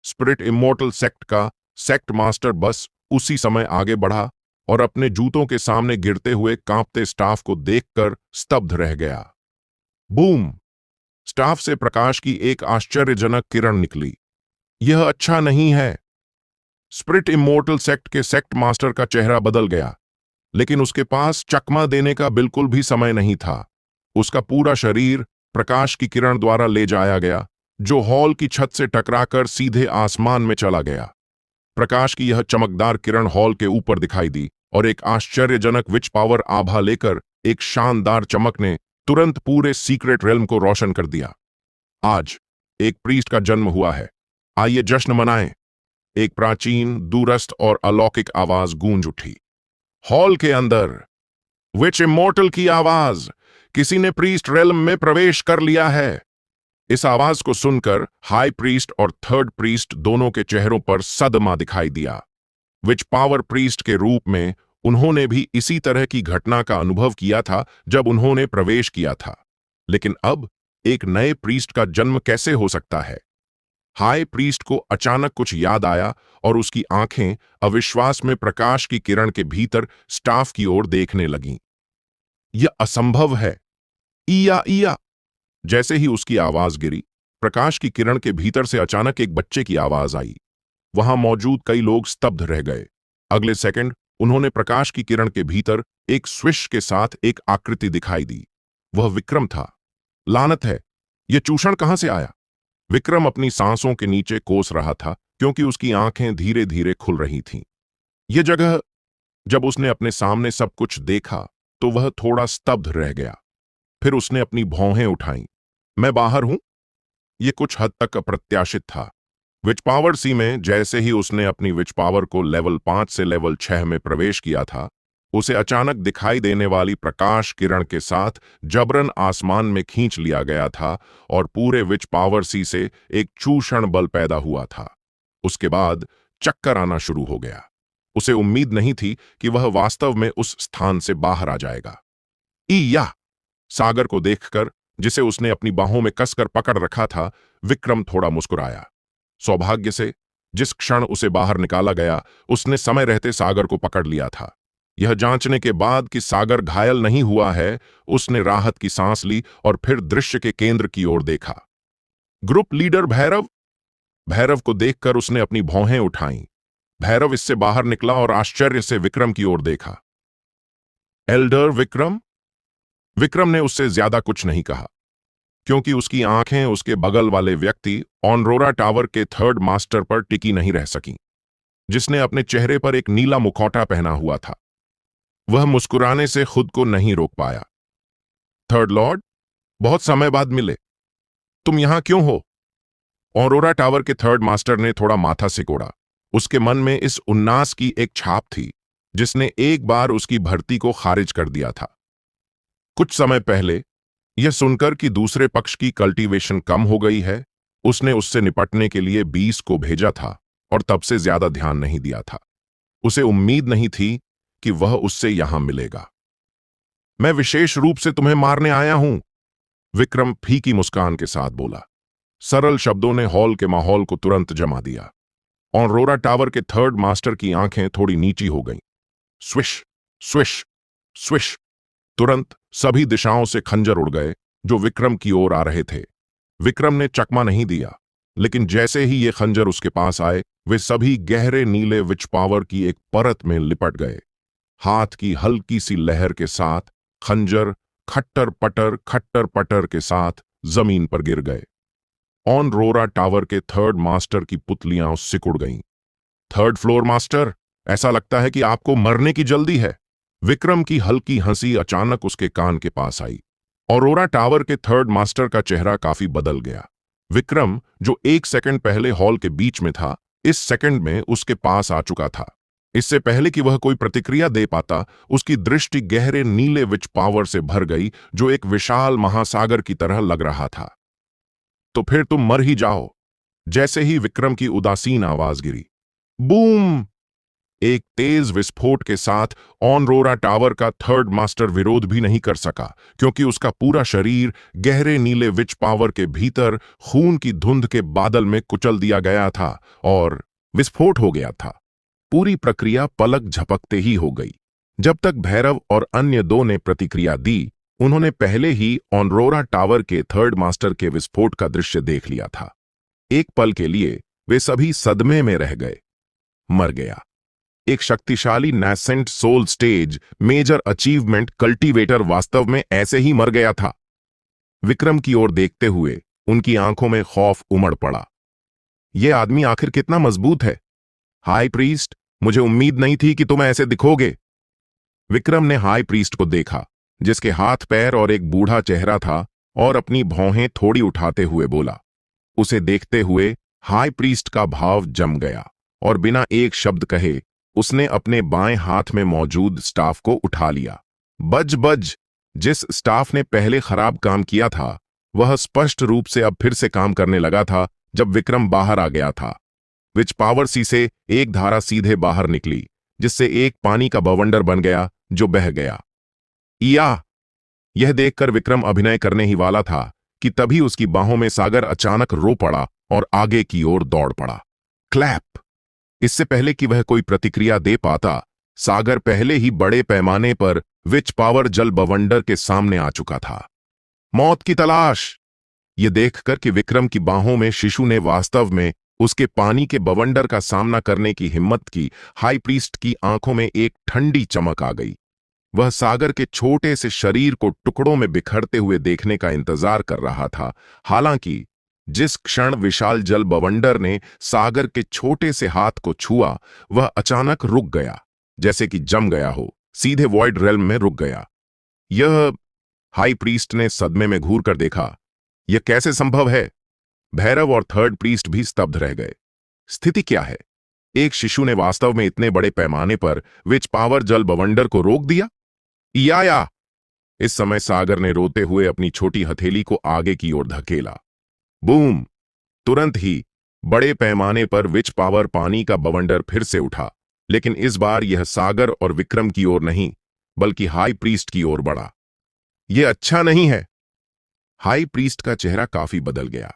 स्पिरिट इमोर्टल सेक्ट का सेक्ट मास्टर बस उसी समय आगे बढ़ा और अपने जूतों के सामने गिरते हुए कांपते स्टाफ को देखकर स्तब्ध रह गया। बूम! स्टाफ से प्रकाश की एक आश्चर्यजनक किरण निकली। यह अच्छा नहीं है। स्पिरिट इमोर्टल सेक्ट के सेक्ट मास्टर का चेहरा बदल गया, लेकिन उसके पास चकमा देने का बिल्कुल भी समय नहीं था। उसका पूरा शरीर प्रकाश की किरण द्वारा ले जाया गया, जो हॉल की छत से टकराकर सीधे आसमान में चला गया। प्रकाश की यह चमकदार किरण हॉल के ऊपर दिखाई दी और एक आश्चर्यजनक विच पावर आभा लेकर एक शानदार चमक ने तुरंत पूरे सीक्रेट रेल्म को रोशन कर दिया। आज एक प्रीस्ट का जन्म हुआ है। आइए जश्न मनाएं। एक प्राचीन, दूरस्थ और अलौकिक आवाज गूंज उठी। हॉल के अंदर विच इमोर्टल की आवाज, किसी ने प्रीस्ट रेल्म में प्रवेश कर लिया है। इस आवाज को सुनकर हाई प्रीस्ट और थर्ड प्रीस्ट दोनों के चेहरों पर सदमा दिखाई दिया। विच पावर प्रीस्ट के रूप में उन्होंने भी इसी तरह की घटना का अनुभव किया था जब उन्होंने प्रवेश किया था, लेकिन अब एक नए प्रीस्ट का जन्म कैसे हो सकता है? हाई प्रीस्ट को अचानक कुछ याद आया और उसकी आंखें अविश्वास में प्रकाश की किरण के भीतर स्टाफ की ओर देखने लगीं। यह असंभव है। इया इया! जैसे ही उसकी आवाज गिरी, प्रकाश की किरण के भीतर से अचानक एक बच्चे की आवाज आई। वहां मौजूद कई लोग स्तब्ध रह गए। अगले सेकंड उन्होंने प्रकाश की किरण के भीतर एक स्विश के साथ एक आकृति दिखाई दी। वह विक्रम था। लानत है, यह चूषण कहां से आया? विक्रम अपनी सांसों के नीचे कोस रहा था क्योंकि उसकी आंखें धीरे धीरे खुल रही थीं। यह जगह, जब उसने अपने सामने सब कुछ देखा तो वह थोड़ा स्तब्ध रह गया। फिर उसने अपनी भौहें उठाईं। मैं बाहर हूं? यह कुछ हद तक अप्रत्याशित था। विच पावर सी में जैसे ही उसने अपनी विच पावर को लेवल 5 से लेवल 6 में प्रवेश किया था, उसे अचानक दिखाई देने वाली प्रकाश किरण के साथ जबरन आसमान में खींच लिया गया था और पूरे विच पावर सी से एक चूषण बल पैदा हुआ था। उसके बाद चक्कर आना शुरू हो गया। उसे उम्मीद नहीं थी कि वह वास्तव में उस स्थान से बाहर आ जाएगा। या सागर को देखकर, जिसे उसने अपनी बाहों में कसकर पकड़ रखा था, विक्रम थोड़ा मुस्कुराया। सौभाग्य से जिस क्षण उसे बाहर निकाला गया, उसने समय रहते सागर को पकड़ लिया था। यह जांचने के बाद कि सागर घायल नहीं हुआ है, उसने राहत की सांस ली और फिर दृश्य के केंद्र की ओर देखा। Group leader Bhairav! भैरव को देखकर उसने अपनी भौहें उठाईं। भैरव इससे बाहर निकला और आश्चर्य से विक्रम की ओर देखा। एल्डर विक्रम? विक्रम ने उससे ज्यादा कुछ नहीं कहा, क्योंकि उसकी आंखें उसके बगल वाले व्यक्ति ऑनरोरा टावर के थर्ड मास्टर पर टिकी नहीं रह सकीं, जिसने अपने चेहरे पर एक नीला मुखौटा पहना हुआ था। वह मुस्कुराने से खुद को नहीं रोक पाया। थर्ड लॉर्ड, बहुत समय बाद मिले। तुम यहां क्यों हो? ऑनरोरा टावर के थर्ड मास्टर ने थोड़ा माथा सिकोड़ा। उसके मन में इस उन्नास की एक छाप थी जिसने एक बार उसकी भर्ती को खारिज कर दिया था। कुछ समय पहले यह सुनकर कि दूसरे पक्ष की कल्टीवेशन कम हो गई है, उसने उससे निपटने के लिए 20 को भेजा था और तब से ज्यादा ध्यान नहीं दिया था। उसे उम्मीद नहीं थी कि वह उससे यहां मिलेगा। मैं विशेष रूप से तुम्हें मारने आया हूं, विक्रम फीकी मुस्कान के साथ बोला। सरल शब्दों ने हॉल के माहौल को तुरंत जमा दिया। ऑनरोरा टावर के थर्ड मास्टर की आंखें थोड़ी नीची हो गईं। Swish, swish, swish! तुरंत सभी दिशाओं से खंजर उड़ गए जो विक्रम की ओर आ रहे थे। विक्रम ने चकमा नहीं दिया, लेकिन जैसे ही ये खंजर उसके पास आए, वे सभी गहरे नीले विच पावर की एक परत में लिपट गए। हाथ की हल्की सी लहर के साथ खंजर खट्टर पटर के साथ जमीन पर गिर गए। ऑन रोरा टावर के थर्ड मास्टर की पुतलियां सिकुड़ गईं। थर्ड फ्लोर मास्टर, ऐसा लगता है कि आपको मरने की जल्दी है। विक्रम की हल्की हंसी अचानक उसके कान के पास आई। औरोरा टावर के थर्ड मास्टर का चेहरा काफी बदल गया। विक्रम, जो एक सेकंड पहले हॉल के बीच में था, इस सेकंड में उसके पास आ चुका था। इससे पहले कि वह कोई प्रतिक्रिया दे पाता, उसकी दृष्टि गहरे नीले विच पावर से भर गई, जो एक विशाल महासागर की तरह लग रहा था। तो फिर तुम मर ही जाओ। जैसे ही विक्रम की उदासीन आवाज गिरी, बूम! एक तेज विस्फोट के साथ ऑनरोरा टावर का थर्ड मास्टर विरोध भी नहीं कर सका, क्योंकि उसका पूरा शरीर गहरे नीले विच पावर के भीतर खून की धुंध के बादल में कुचल दिया गया था और विस्फोट हो गया था। पूरी प्रक्रिया पलक झपकते ही हो गई। जब तक भैरव और अन्य दो ने प्रतिक्रिया दी, उन्होंने पहले ही ऑनरोरा टावर के थर्ड मास्टर के विस्फोट का दृश्य देख लिया था। एक पल के लिए वे सभी सदमे में रह गए। मर गया। एक शक्तिशाली nascent soul stage major achievement cultivator वास्तव में ऐसे ही मर गया था। विक्रम की ओर देखते हुए उनकी आंखों में खौफ उमड़ पड़ा। यह आदमी आखिर कितना मजबूत है। हाई प्रीस्ट, मुझे उम्मीद नहीं थी कि तुम ऐसे दिखोगे। विक्रम ने हाई प्रीस्ट को देखा, जिसके हाथ पैर और एक बूढ़ा चेहरा था, और अपनी भौहें थोड़ी उठाते हुए बोला। उसे देखते हुए हाई प्रीस्ट का भाव जम गया और बिना एक शब्द कहे उसने अपने बाएं हाथ में मौजूद स्टाफ को उठा लिया। बज बज! जिस स्टाफ ने पहले खराब काम किया था, वह स्पष्ट रूप से अब फिर से काम करने लगा था जब विक्रम बाहर आ गया था। विच पावर सी से एक धारा सीधे बाहर निकली, जिससे एक पानी का बवंडर बन गया जो बह गया। यह देखकर विक्रम अभिनय करने ही वाला था कि तभी उसकी बाहों में सागर अचानक रो पड़ा और आगे की ओर दौड़ पड़ा। क्लैप! इससे पहले कि वह कोई प्रतिक्रिया दे पाता, सागर पहले ही बड़े पैमाने पर विच पावर जल बवंडर के सामने आ चुका था। मौत की तलाश! यह देखकर कि विक्रम की बाहों में शिशु ने वास्तव में उसके पानी के बवंडर का सामना करने की हिम्मत की, हाई प्रीस्ट की आंखों में एक ठंडी चमक आ गई। वह सागर के छोटे से शरीर को टुकड़ों में बिखरते हुए देखने का इंतजार कर रहा था। हालांकि जिस क्षण विशाल जल बवंडर ने सागर के छोटे से हाथ को छुआ, वह अचानक रुक गया, जैसे कि जम गया हो, सीधे वॉइड रेल्म में रुक गया। यह... हाई प्रीस्ट ने सदमे में घूर कर देखा। यह कैसे संभव है? भैरव और थर्ड प्रीस्ट भी स्तब्ध रह गए। स्थिति क्या है? एक शिशु ने वास्तव में इतने बड़े पैमाने पर विच पावर जल बवंडर को रोक दिया? या! इस समय सागर ने रोते हुए अपनी छोटी हथेली को आगे की ओर धकेला। बूम! तुरंत ही बड़े पैमाने पर विच पावर पानी का बवंडर फिर से उठा, लेकिन इस बार यह सागर और विक्रम की ओर नहीं, बल्कि हाई प्रीस्ट की ओर बढ़ा। यह अच्छा नहीं है। हाई प्रीस्ट का चेहरा काफी बदल गया,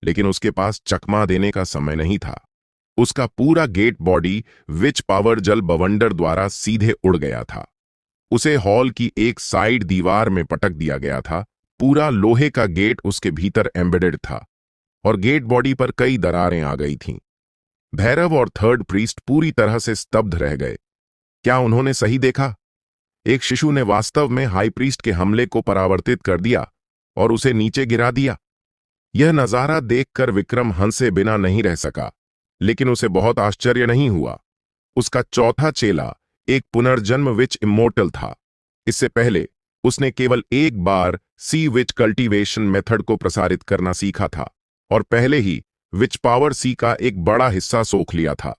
लेकिन उसके पास चकमा देने का समय नहीं था। उसका पूरा गेट बॉडी विच पावर जल बवंडर द्वारा सीधे उड़ गया था। उसे हॉल की एक साइड दीवार में पटक दिया गया था। पूरा लोहे का गेट उसके भीतर एम्बेडेड था और गेट बॉडी पर कई दरारें आ गई थीं। भैरव और थर्ड प्रीस्ट पूरी तरह से स्तब्ध रह गए। क्या उन्होंने सही देखा? एक शिशु ने वास्तव में हाई प्रीस्ट के हमले को परावर्तित कर दिया और उसे नीचे गिरा दिया। यह नजारा देखकर विक्रम हंसे बिना नहीं रह सका, लेकिन उसे बहुत आश्चर्य नहीं हुआ। उसका चौथा चेला एक पुनर्जन्म विच इमोर्टल था। इससे पहले उसने केवल एक बार सी विच कल्टीवेशन मेथड को प्रसारित करना सीखा था और पहले ही विच पावर सी का एक बड़ा हिस्सा सोख लिया था।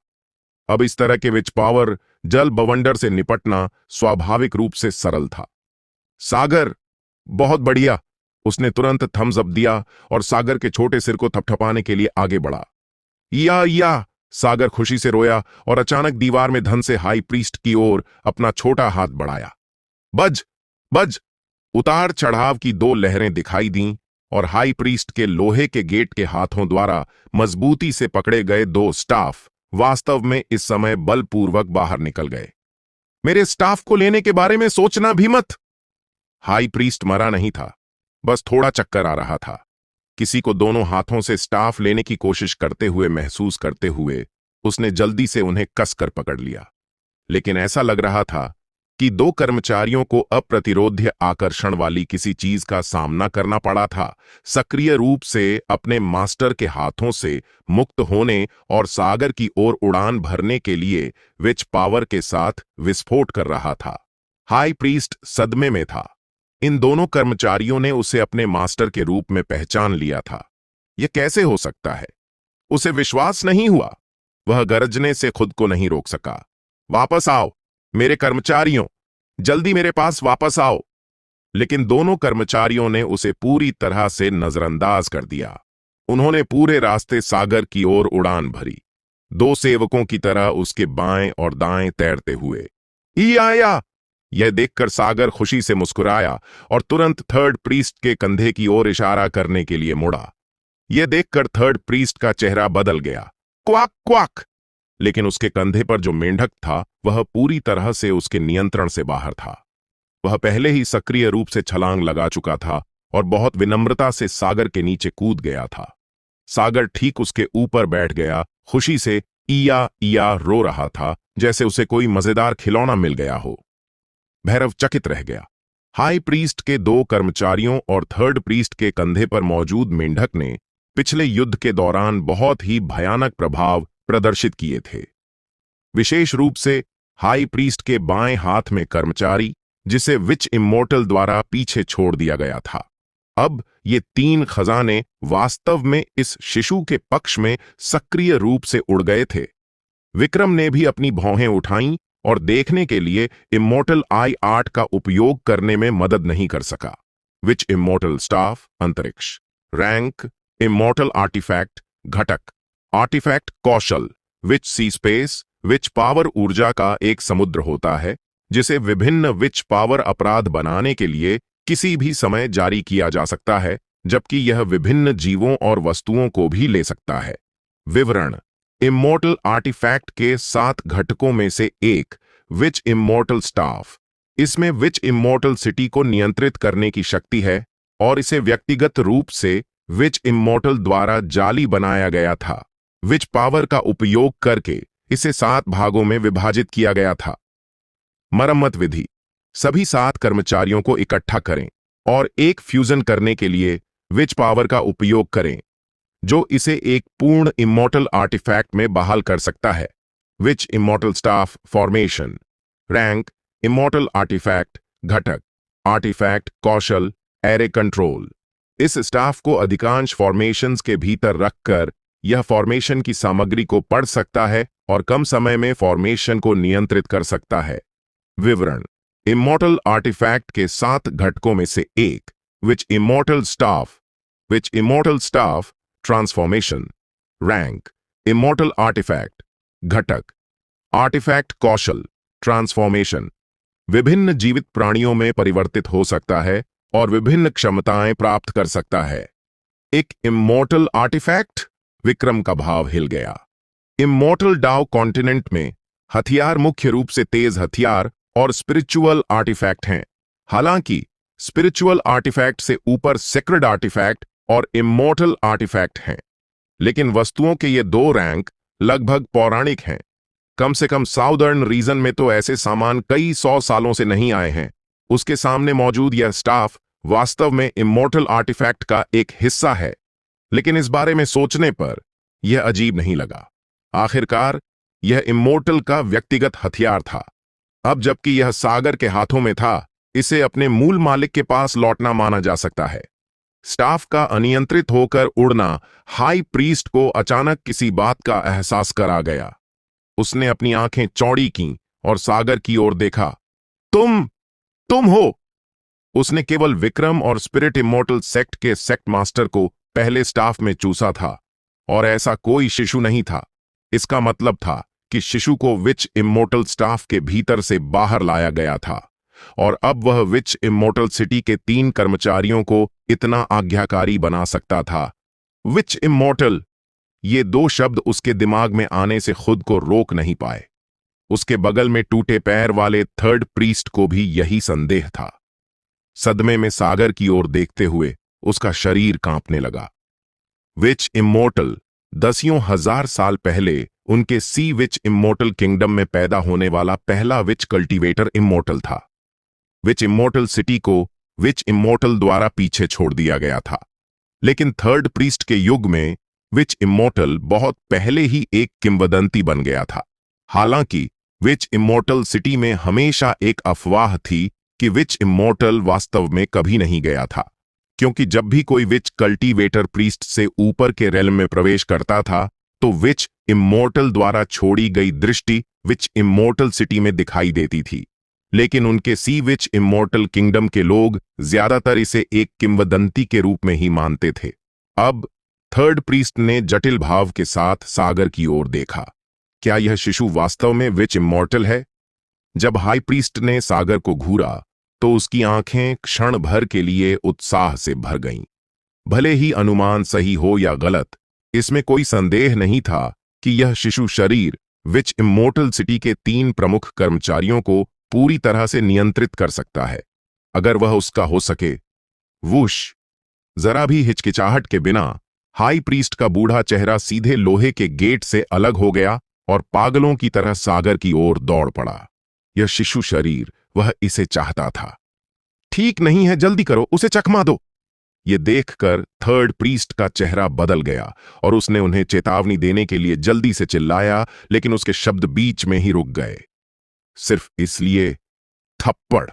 अब इस तरह के विच पावर जल बवंडर से निपटना स्वाभाविक रूप से सरल था। सागर, बहुत बढ़िया! उसने तुरंत थम्स अप दिया और सागर के छोटे सिर को थपथपाने के लिए आगे बढ़ा। या! सागर खुशी से रोया और अचानक दीवार में धन से हाई प्रीस्ट की ओर अपना छोटा हाथ बढ़ाया। बज बज! उतार चढ़ाव की दो लहरें दिखाई दीं और हाई प्रीस्ट के लोहे के गेट के हाथों द्वारा मजबूती से पकड़े गए दो स्टाफ वास्तव में इस समय बलपूर्वक बाहर निकल गए। मेरे स्टाफ को लेने के बारे में सोचना भी मत। हाई प्रीस्ट मरा नहीं था, बस थोड़ा चक्कर आ रहा था। किसी को दोनों हाथों से स्टाफ लेने की कोशिश करते हुए महसूस करते हुए उसने जल्दी से उन्हें कसकर पकड़ लिया, लेकिन ऐसा लग रहा था कि दो कर्मचारियों को अप्रतिरोध्य आकर्षण वाली किसी चीज का सामना करना पड़ा था, सक्रिय रूप से अपने मास्टर के हाथों से मुक्त होने और सागर की ओर उड़ान भरने के लिए विच पावर के साथ विस्फोट कर रहा था। हाई प्रीस्ट सदमे में था। इन दोनों कर्मचारियों ने उसे अपने मास्टर के रूप में पहचान लिया था। यह कैसे हो सकता है? उसे विश्वास नहीं हुआ। वह गरजने से खुद को नहीं रोक सका। वापस आओ मेरे कर्मचारियों, जल्दी मेरे पास वापस आओ। लेकिन दोनों कर्मचारियों ने उसे पूरी तरह से नजरअंदाज कर दिया। उन्होंने पूरे रास्ते सागर की ओर उड़ान भरी, दो सेवकों की तरह उसके बाएं और दाएं तैरते हुए। ई आया! यह देखकर सागर खुशी से मुस्कुराया और तुरंत थर्ड प्रीस्ट के कंधे की ओर इशारा करने के लिए मुड़ा। यह देखकर थर्ड प्रीस्ट का चेहरा बदल गया। Quack quack! लेकिन उसके कंधे पर जो मेंढक था वह पूरी तरह से उसके नियंत्रण से बाहर था। वह पहले ही सक्रिय रूप से छलांग लगा चुका था और बहुत विनम्रता से सागर के नीचे कूद गया था। सागर ठीक उसके ऊपर बैठ गया, खुशी से इया इया रो रहा था, जैसे उसे कोई मजेदार खिलौना मिल गया हो। भैरव चकित रह गया। हाई प्रीस्ट के दो कर्मचारियों और थर्ड प्रीस्ट के कंधे पर मौजूद मेंढक ने पिछले युद्ध के दौरान बहुत ही भयानक प्रभाव प्रदर्शित किए थे। विशेष रूप से हाई प्रीस्ट के बाएं हाथ में कर्मचारी, जिसे विच इमोर्टल द्वारा पीछे छोड़ दिया गया था। अब ये तीन खजाने वास्तव में इस शिशु के पक्ष में सक्रिय रूप से उड़ गए थे। विक्रम ने भी अपनी भौहें उठाईं और देखने के लिए इमोर्टल I-8 का उपयोग करने में मदद नहीं कर सका। विच इमोर्टल स्टाफ अंतरिक्ष, रैंक इमोर्टल आर्टिफैक्ट घटक, आर्टिफैक्ट कौशल विच सी स्पेस, विच पावर ऊर्जा का एक समुद्र होता है जिसे विभिन्न विच पावर अपराध बनाने के लिए किसी भी समय जारी किया जा सकता है, जबकि यह विभिन्न जीवों और वस्तुओं को भी ले सकता है। विवरण: इमोर्टल आर्टिफैक्ट के 7 घटकों में से एक विच इमोर्टल स्टाफ। इसमें विच इमोर्टल सिटी को नियंत्रित करने की शक्ति है और इसे व्यक्तिगत रूप से विच इमोर्टल द्वारा जाली बनाया गया था। विच पावर का उपयोग करके इसे 7 भागों में विभाजित किया गया था। मरम्मत विधि: सभी 7 कर्मचारियों को इकट्ठा करें और एक फ्यूजन करने के लिए विच पावर का उपयोग करें, जो इसे एक पूर्ण इमोर्टल आर्टिफैक्ट में बहाल कर सकता है। Witch immortal staff formation, rank immortal artefact घटक, आर्टिफैक्ट कौशल एरे कंट्रोल। इस स्टाफ को अधिकांश फॉर्मेशंस के भीतर रखकर यह फॉर्मेशन की सामग्री को पढ़ सकता है और कम समय में फॉर्मेशन को नियंत्रित कर सकता है। विवरण: इमोर्टल आर्टिफैक्ट के 7 घटकों में से एक witch immortal staff transformation, rank immortal artefact घटक, आर्टिफैक्ट कौशल ट्रांसफॉर्मेशन विभिन्न जीवित प्राणियों में परिवर्तित हो सकता है और विभिन्न क्षमताएं प्राप्त कर सकता है। एक इमोर्टल आर्टिफैक्ट? विक्रम का भाव हिल गया। इमोर्टल डाउ कॉन्टिनेंट में हथियार मुख्य रूप से तेज हथियार और स्पिरिचुअल आर्टिफैक्ट हैं। हालांकि स्पिरिचुअल आर्टिफैक्ट से ऊपर सेक्रेड आर्टिफैक्ट और इमोर्टल आर्टिफैक्ट हैं, लेकिन वस्तुओं के ये 2 रैंक लगभग पौराणिक हैं। कम से कम साउदर्न रीजन में तो ऐसे सामान कई 100 सालों से नहीं आए हैं। उसके सामने मौजूद यह स्टाफ वास्तव में इमोर्टल आर्टिफैक्ट का एक हिस्सा है, लेकिन इस बारे में सोचने पर यह अजीब नहीं लगा। आखिरकार यह इमोर्टल का व्यक्तिगत हथियार था। अब जबकि यह सागर के हाथों में था, इसे अपने मूल मालिक के पास लौटना माना जा सकता है। स्टाफ का अनियंत्रित होकर उड़ना हाई प्रीस्ट को अचानक किसी बात का एहसास करा गया। उसने अपनी आंखें चौड़ी कीं और सागर की ओर देखा। तुम हो! उसने केवल विक्रम और स्पिरिट इमोर्टल सेक्ट के सेक्ट मास्टर को पहले स्टाफ में चूसा था, और ऐसा कोई शिशु नहीं था। इसका मतलब था कि शिशु को विच इमोर्टल स्टाफ के भीतर से बाहर लाया गया था, और अब वह विच इमोर्टल सिटी के 3 कर्मचारियों को इतना आज्ञाकारी बना सकता था। विच इमोर्टल! ये 2 शब्द उसके दिमाग में आने से खुद को रोक नहीं पाए। उसके बगल में टूटे पैर वाले थर्ड प्रीस्ट को भी यही संदेह था। सदमे में सागर की ओर देखते हुए उसका शरीर कांपने लगा। विच इमोर्टल 10,000 साल पहले उनके सी विच इमोर्टल किंगडम में पैदा होने वाला पहला विच कल्टीवेटर इमोर्टल था। विच इमोर्टल सिटी को विच इमोर्टल द्वारा पीछे छोड़ दिया गया था, लेकिन थर्ड प्रीस्ट के युग में विच इमोर्टल बहुत पहले ही एक किंवदंती बन गया था। हालांकि विच इमोर्टल सिटी में हमेशा एक अफवाह थी कि विच इमोर्टल वास्तव में कभी नहीं गया था, क्योंकि जब भी कोई विच कल्टीवेटर प्रीस्ट से ऊपर के रेलम में प्रवेश करता था तो विच इमोर्टल द्वारा छोड़ी गई दृष्टि विच इमोर्टल सिटी में दिखाई देती थी। लेकिन उनके सी विच इमोर्टल किंगडम के लोग ज्यादातर इसे एक किंवदंती के रूप में ही मानते थे। अब थर्ड प्रीस्ट ने जटिल भाव के साथ सागर की ओर देखा। क्या यह शिशु वास्तव में विच इमोर्टल है? जब हाई प्रीस्ट ने सागर को घूरा तो उसकी आंखें क्षण भर के लिए उत्साह से भर गईं। भले ही अनुमान सही हो या गलत, इसमें कोई संदेह नहीं था कि यह शिशु शरीर विच इमोर्टल सिटी के 3 प्रमुख कर्मचारियों को पूरी तरह से नियंत्रित कर सकता है, अगर वह उसका हो सके। वुश! जरा भी हिचकिचाहट के बिना हाई प्रीस्ट का बूढ़ा चेहरा सीधे लोहे के गेट से अलग हो गया और पागलों की तरह सागर की ओर दौड़ पड़ा। यह शिशु शरीर, वह इसे चाहता था। ठीक नहीं है, जल्दी करो, उसे चकमा दो। यह देखकर थर्ड प्रीस्ट का चेहरा बदल गया और उसने उन्हें चेतावनी देने के लिए जल्दी से चिल्लाया, लेकिन उसके शब्द बीच में ही रुक गए। सिर्फ इसलिए, थप्पड़!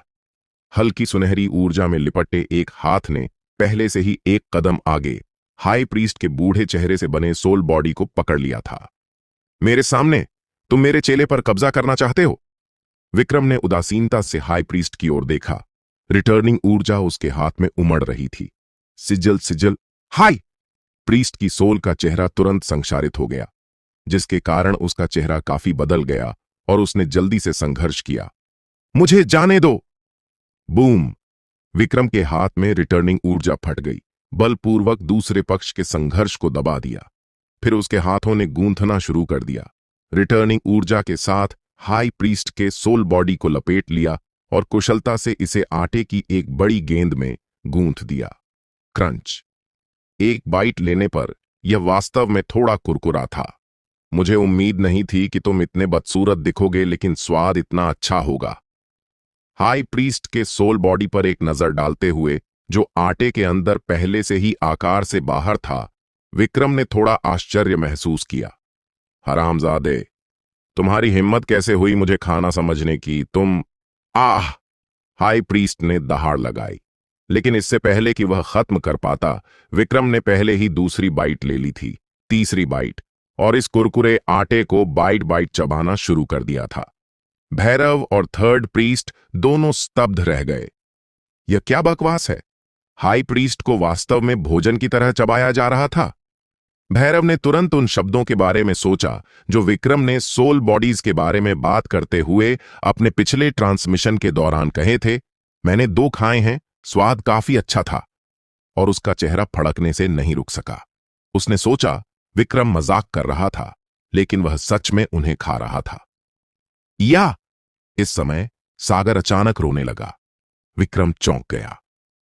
हल्की सुनहरी ऊर्जा में लिपटे एक हाथ ने पहले से ही एक कदम आगे हाई प्रीस्ट के बूढ़े चेहरे से बने सोल बॉडी को पकड़ लिया था। मेरे सामने तुम मेरे चेले पर कब्जा करना चाहते हो? विक्रम ने उदासीनता से हाई प्रीस्ट की ओर देखा। रिटर्निंग ऊर्जा उसके हाथ में उमड़ रही थी। Sizzle sizzle! हाई प्रीस्ट की सोल का चेहरा तुरंत संक्षारित हो गया, जिसके कारण उसका चेहरा काफी बदल गया और उसने जल्दी से संघर्ष किया। मुझे जाने दो! बूम! विक्रम के हाथ में रिटर्निंग ऊर्जा फट गई, बलपूर्वक दूसरे पक्ष के संघर्ष को दबा दिया। फिर उसके हाथों ने गूंथना शुरू कर दिया। रिटर्निंग ऊर्जा के साथ हाई प्रीस्ट के सोल बॉडी को लपेट लिया और कुशलता से इसे आटे की एक बड़ी गेंद में गूंथ दिया। क्रंच! एक बाइट लेने पर यह वास्तव में थोड़ा कुरकुरा था। मुझे उम्मीद नहीं थी कि तुम इतने बदसूरत दिखोगे, लेकिन स्वाद इतना अच्छा होगा। हाई प्रीस्ट के सोल बॉडी पर एक नजर डालते हुए, जो आटे के अंदर पहले से ही आकार से बाहर था, विक्रम ने थोड़ा आश्चर्य महसूस किया। हरामजादे, तुम्हारी हिम्मत कैसे हुई मुझे खाना समझने की? तुम... आह! हाई प्रीस्ट ने दहाड़ लगाई, लेकिन इससे पहले कि वह खत्म कर पाता, विक्रम ने पहले ही दूसरी बाइट ले ली थी, तीसरी बाइट, और इस कुरकुरे आटे को बाइट बाइट चबाना शुरू कर दिया था। भैरव और थर्ड प्रीस्ट दोनों स्तब्ध रह गए। यह क्या बकवास है? हाई प्रीस्ट को वास्तव में भोजन की तरह चबाया जा रहा था। भैरव ने तुरंत उन शब्दों के बारे में सोचा जो विक्रम ने सोल बॉडीज के बारे में बात करते हुए अपने पिछले ट्रांसमिशन के दौरान कहे थे। मैंने 2 खाए हैं, स्वाद काफी अच्छा था। और उसका चेहरा फड़कने से नहीं रुक सका। उसने सोचा विक्रम मजाक कर रहा था, लेकिन वह सच में उन्हें खा रहा था। या! इस समय सागर अचानक रोने लगा। विक्रम चौंक गया।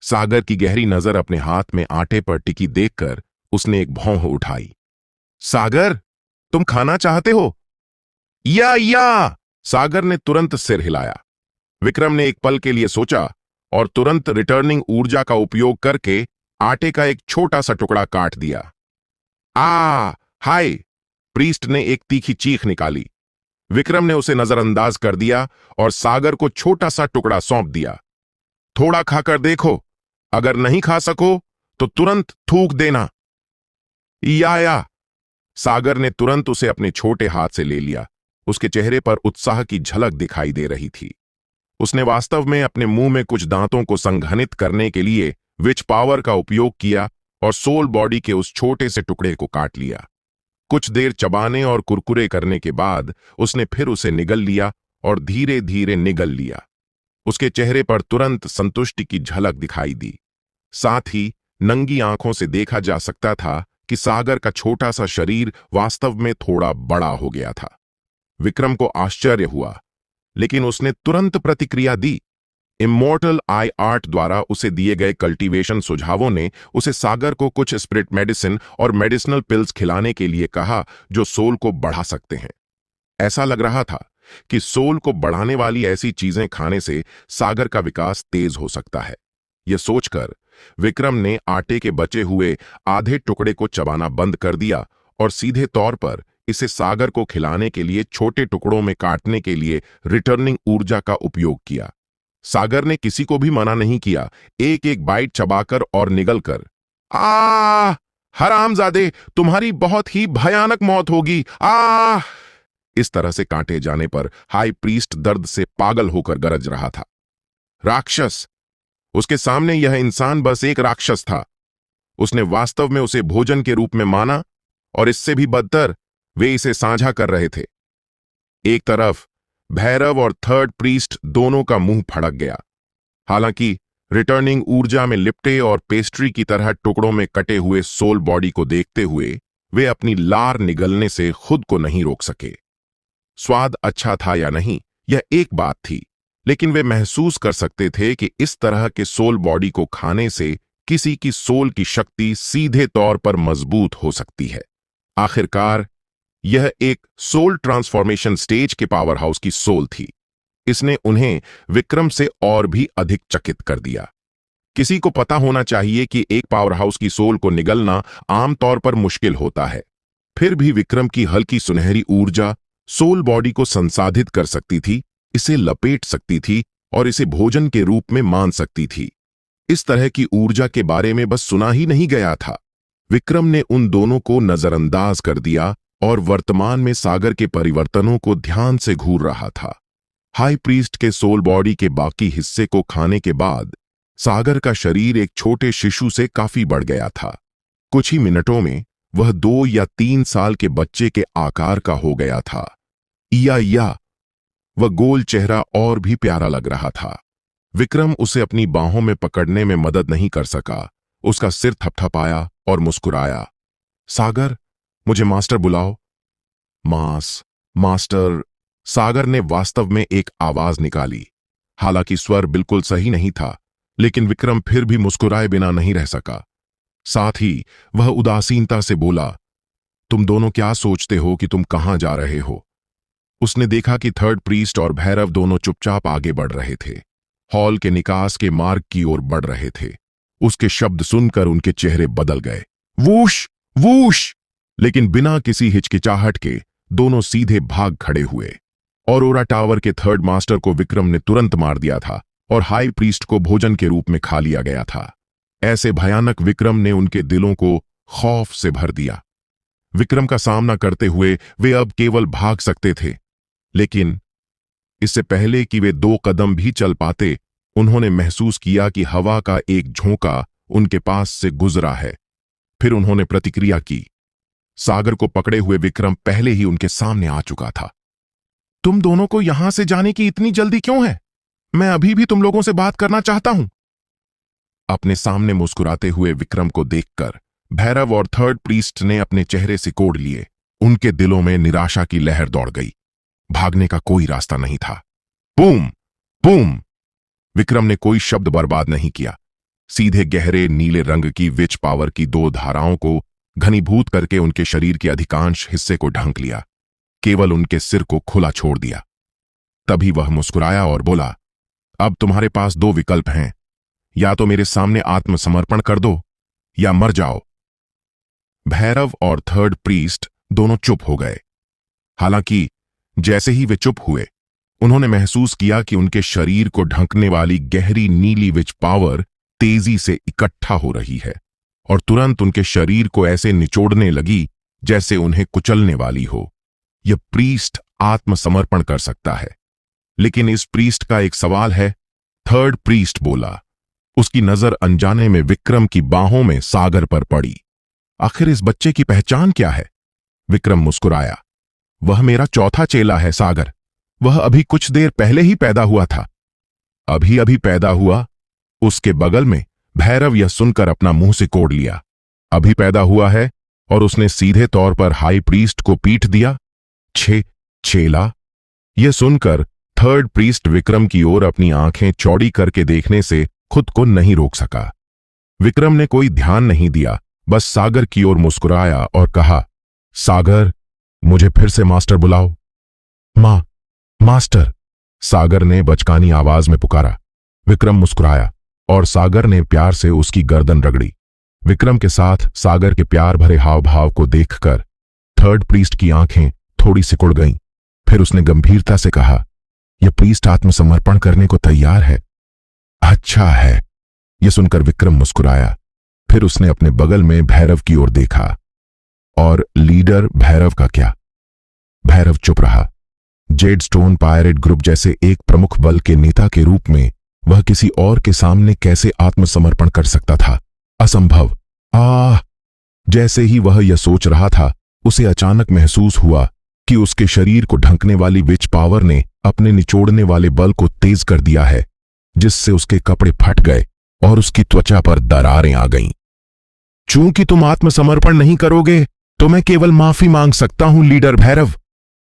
सागर की गहरी नजर अपने हाथ में आटे पर टिकी देखकर उसने एक भौं उठाई। सागर, तुम खाना चाहते हो? या! सागर ने तुरंत सिर हिलाया। विक्रम ने एक पल के लिए सोचा और तुरंत रिटर्निंग ऊर्जा का उपयोग करके आटे का एक छोटा सा टुकड़ा काट दिया। हाय! प्रीस्ट ने एक तीखी चीख निकाली। विक्रम ने उसे नजरअंदाज कर दिया और सागर को छोटा सा टुकड़ा सौंप दिया। थोड़ा खाकर देखो, अगर नहीं खा सको तो तुरंत थूक देना। या! सागर ने तुरंत उसे अपने छोटे हाथ से ले लिया। उसके चेहरे पर उत्साह की झलक दिखाई दे रही थी। उसने वास्तव में अपने मुंह में कुछ दांतों को संघनित करने के लिए विच पावर का उपयोग किया और सोल बॉडी के उस छोटे से टुकड़े को काट लिया। कुछ देर चबाने और कुरकुरे करने के बाद उसने फिर उसे निगल लिया और धीरे धीरे निगल लिया। उसके चेहरे पर तुरंत संतुष्टि की झलक दिखाई दी। साथ ही नंगी आंखों से देखा जा सकता था कि सागर का छोटा सा शरीर वास्तव में थोड़ा बड़ा हो गया था। विक्रम को आश्चर्य हुआ, लेकिन उसने तुरंत प्रतिक्रिया दी। इमॉर्टल आई आर्ट द्वारा उसे दिए गए कल्टीवेशन सुझावों ने उसे सागर को कुछ स्पिरिट मेडिसिन और मेडिसिनल पिल्स खिलाने के लिए कहा जो सोल को बढ़ा सकते हैं। ऐसा लग रहा था कि सोल को बढ़ाने वाली ऐसी चीजें खाने से सागर का विकास तेज हो सकता है। यह सोचकर विक्रम ने आटे के बचे हुए आधे टुकड़े को चबाना बंद कर दिया और सीधे तौर पर इसे सागर को खिलाने के लिए छोटे टुकड़ों में काटने के लिए रिटर्निंग ऊर्जा का उपयोग किया। सागर ने किसी को भी मना नहीं किया, एक एक बाइट चबाकर और निगलकर, आ हरामजादे, तुम्हारी बहुत ही भयानक मौत होगी, आ इस तरह से काटे जाने पर हाई प्रीस्ट दर्द से पागल होकर गरज रहा था। राक्षस! उसके सामने यह इंसान बस एक राक्षस था। उसने वास्तव में उसे भोजन के रूप में माना और इससे भी बदतर वे इसे साझा कर रहे थे। एक तरफ भैरव और थर्ड प्रीस्ट दोनों का मुंह फड़क गया। हालांकि रिटर्निंग ऊर्जा में लिपटे और पेस्ट्री की तरह टुकड़ों में कटे हुए सोल बॉडी को देखते हुए वे अपनी लार निगलने से खुद को नहीं रोक सके। स्वाद अच्छा था या नहीं, यह एक बात थी, लेकिन वे महसूस कर सकते थे कि इस तरह के सोल बॉडी को खाने से किसी की सोल की शक्ति सीधे तौर पर मजबूत हो सकती है। आखिरकार यह एक सोल ट्रांसफॉर्मेशन स्टेज के पावर हाउस की सोल थी। इसने उन्हें विक्रम से और भी अधिक चकित कर दिया। किसी को पता होना चाहिए कि एक पावर हाउस की सोल को निगलना आमतौर पर मुश्किल होता है। फिर भी विक्रम की हल्की सुनहरी ऊर्जा सोल बॉडी को संसाधित कर सकती थी, इसे लपेट सकती थी और इसे भोजन के रूप में मान सकती थी। इस तरह की ऊर्जा के बारे में बस सुना ही नहीं गया था। विक्रम ने उन दोनों को नजरअंदाज कर दिया और वर्तमान में सागर के परिवर्तनों को ध्यान से घूर रहा था। हाई प्रीस्ट के सोल बॉडी के बाकी हिस्से को खाने के बाद सागर का शरीर एक छोटे शिशु से काफी बढ़ गया था। कुछ ही मिनटों में वह 2 या 3 साल के बच्चे के आकार का हो गया था। या वह गोल चेहरा और भी प्यारा लग रहा था। विक्रम उसे अपनी बाहों में पकड़ने में मदद नहीं कर सका। उसका सिर थपथपाया और मुस्कुराया। सागर, मुझे मास्टर बुलाओ। मास्टर। सागर ने वास्तव में एक आवाज निकाली। हालांकि स्वर बिल्कुल सही नहीं था, लेकिन विक्रम फिर भी मुस्कुराए बिना नहीं रह सका। साथ ही वह उदासीनता से बोला, तुम दोनों क्या सोचते हो कि तुम कहां जा रहे हो? उसने देखा कि थर्ड प्रीस्ट और भैरव दोनों चुपचाप आगे बढ़ रहे थे, हॉल के निकास के मार्ग की ओर बढ़ रहे थे। उसके शब्द सुनकर उनके चेहरे बदल गए। Whoosh whoosh! लेकिन बिना किसी हिचकिचाहट के दोनों सीधे भाग खड़े हुए। औरोरा टावर के थर्ड मास्टर को विक्रम ने तुरंत मार दिया था और हाई प्रीस्ट को भोजन के रूप में खा लिया गया था। ऐसे भयानक विक्रम ने उनके दिलों को खौफ से भर दिया। विक्रम का सामना करते हुए वे अब केवल भाग सकते थे, लेकिन इससे पहले कि वे 2 कदम भी चल पाते, उन्होंने महसूस किया कि हवा का एक झोंका उनके पास से गुजरा है। फिर उन्होंने प्रतिक्रिया की। सागर को पकड़े हुए विक्रम पहले ही उनके सामने आ चुका था। तुम दोनों को यहां से जाने की इतनी जल्दी क्यों है? मैं अभी भी तुम लोगों से बात करना चाहता हूं। अपने सामने मुस्कुराते हुए विक्रम को देखकर भैरव और थर्ड प्रीस्ट ने अपने चेहरे सिकोड़ लिए। उनके दिलों में निराशा की लहर दौड़ गई। भागने का कोई रास्ता नहीं था। Boom boom! विक्रम ने कोई शब्द बर्बाद नहीं किया। सीधे गहरे नीले रंग की विच पावर की 2 धाराओं को घनीभूत करके उनके शरीर के अधिकांश हिस्से को ढंक लिया। केवल उनके सिर को खुला छोड़ दिया। तभी वह मुस्कुराया और बोला, अब तुम्हारे पास 2 विकल्प हैं, या तो मेरे सामने आत्मसमर्पण कर दो या मर जाओ। भैरव और थर्ड प्रीस्ट दोनों चुप हो गए। हालांकि जैसे ही वे चुप हुए, उन्होंने महसूस किया कि उनके शरीर को ढंकने वाली गहरी नीली विच पावर तेजी से इकट्ठा हो रही है और तुरंत उनके शरीर को ऐसे निचोड़ने लगी जैसे उन्हें कुचलने वाली हो। यह प्रीस्ट आत्मसमर्पण कर सकता है, लेकिन इस प्रीस्ट का एक सवाल है, थर्ड प्रीस्ट बोला। उसकी नजर अनजाने में विक्रम की बाहों में सागर पर पड़ी। आखिर इस बच्चे की पहचान क्या है? विक्रम मुस्कुराया। वह मेरा चौथा चेला है सागर। वह अभी कुछ देर पहले ही पैदा हुआ था। अभी पैदा हुआ? उसके बगल में भैरव यह सुनकर अपना मुंह सिकोड़ लिया। अभी पैदा हुआ है और उसने सीधे तौर पर हाई प्रीस्ट को पीट दिया। चेला? यह सुनकर थर्ड प्रीस्ट विक्रम की ओर अपनी आंखें चौड़ी करके देखने से खुद को नहीं रोक सका। विक्रम ने कोई ध्यान नहीं दिया, बस सागर की ओर मुस्कुराया और कहा, सागर, मुझे फिर से मास्टर बुलाओ। मास्टर, सागर ने बचकानी आवाज में पुकारा। विक्रम मुस्कुराया और सागर ने प्यार से उसकी गर्दन रगड़ी। विक्रम के साथ सागर के प्यार भरे हाव भाव को देखकर थर्ड प्रीस्ट की आंखें थोड़ी सिकुड़ गईं। फिर उसने गंभीरता से कहा, यह प्रीस्ट आत्मसमर्पण करने को तैयार है। अच्छा है। यह सुनकर विक्रम मुस्कुराया। फिर उसने अपने बगल में भैरव की ओर देखा। और लीडर भैरव का क्या? भैरव चुप रहा। जेड स्टोन पायरेट ग्रुप जैसे एक प्रमुख बल के नेता के रूप में वह किसी और के सामने कैसे आत्मसमर्पण कर सकता था? असंभव। जैसे ही वह यह सोच रहा था, उसे अचानक महसूस हुआ कि उसके शरीर को ढंकने वाली विच पावर ने अपने निचोड़ने वाले बल को तेज कर दिया है, जिससे उसके कपड़े फट गए और उसकी त्वचा पर दरारें आ गईं। चूंकि तुम आत्मसमर्पण नहीं करोगे, तो मैं केवल माफी मांग सकता हूं लीडर भैरव,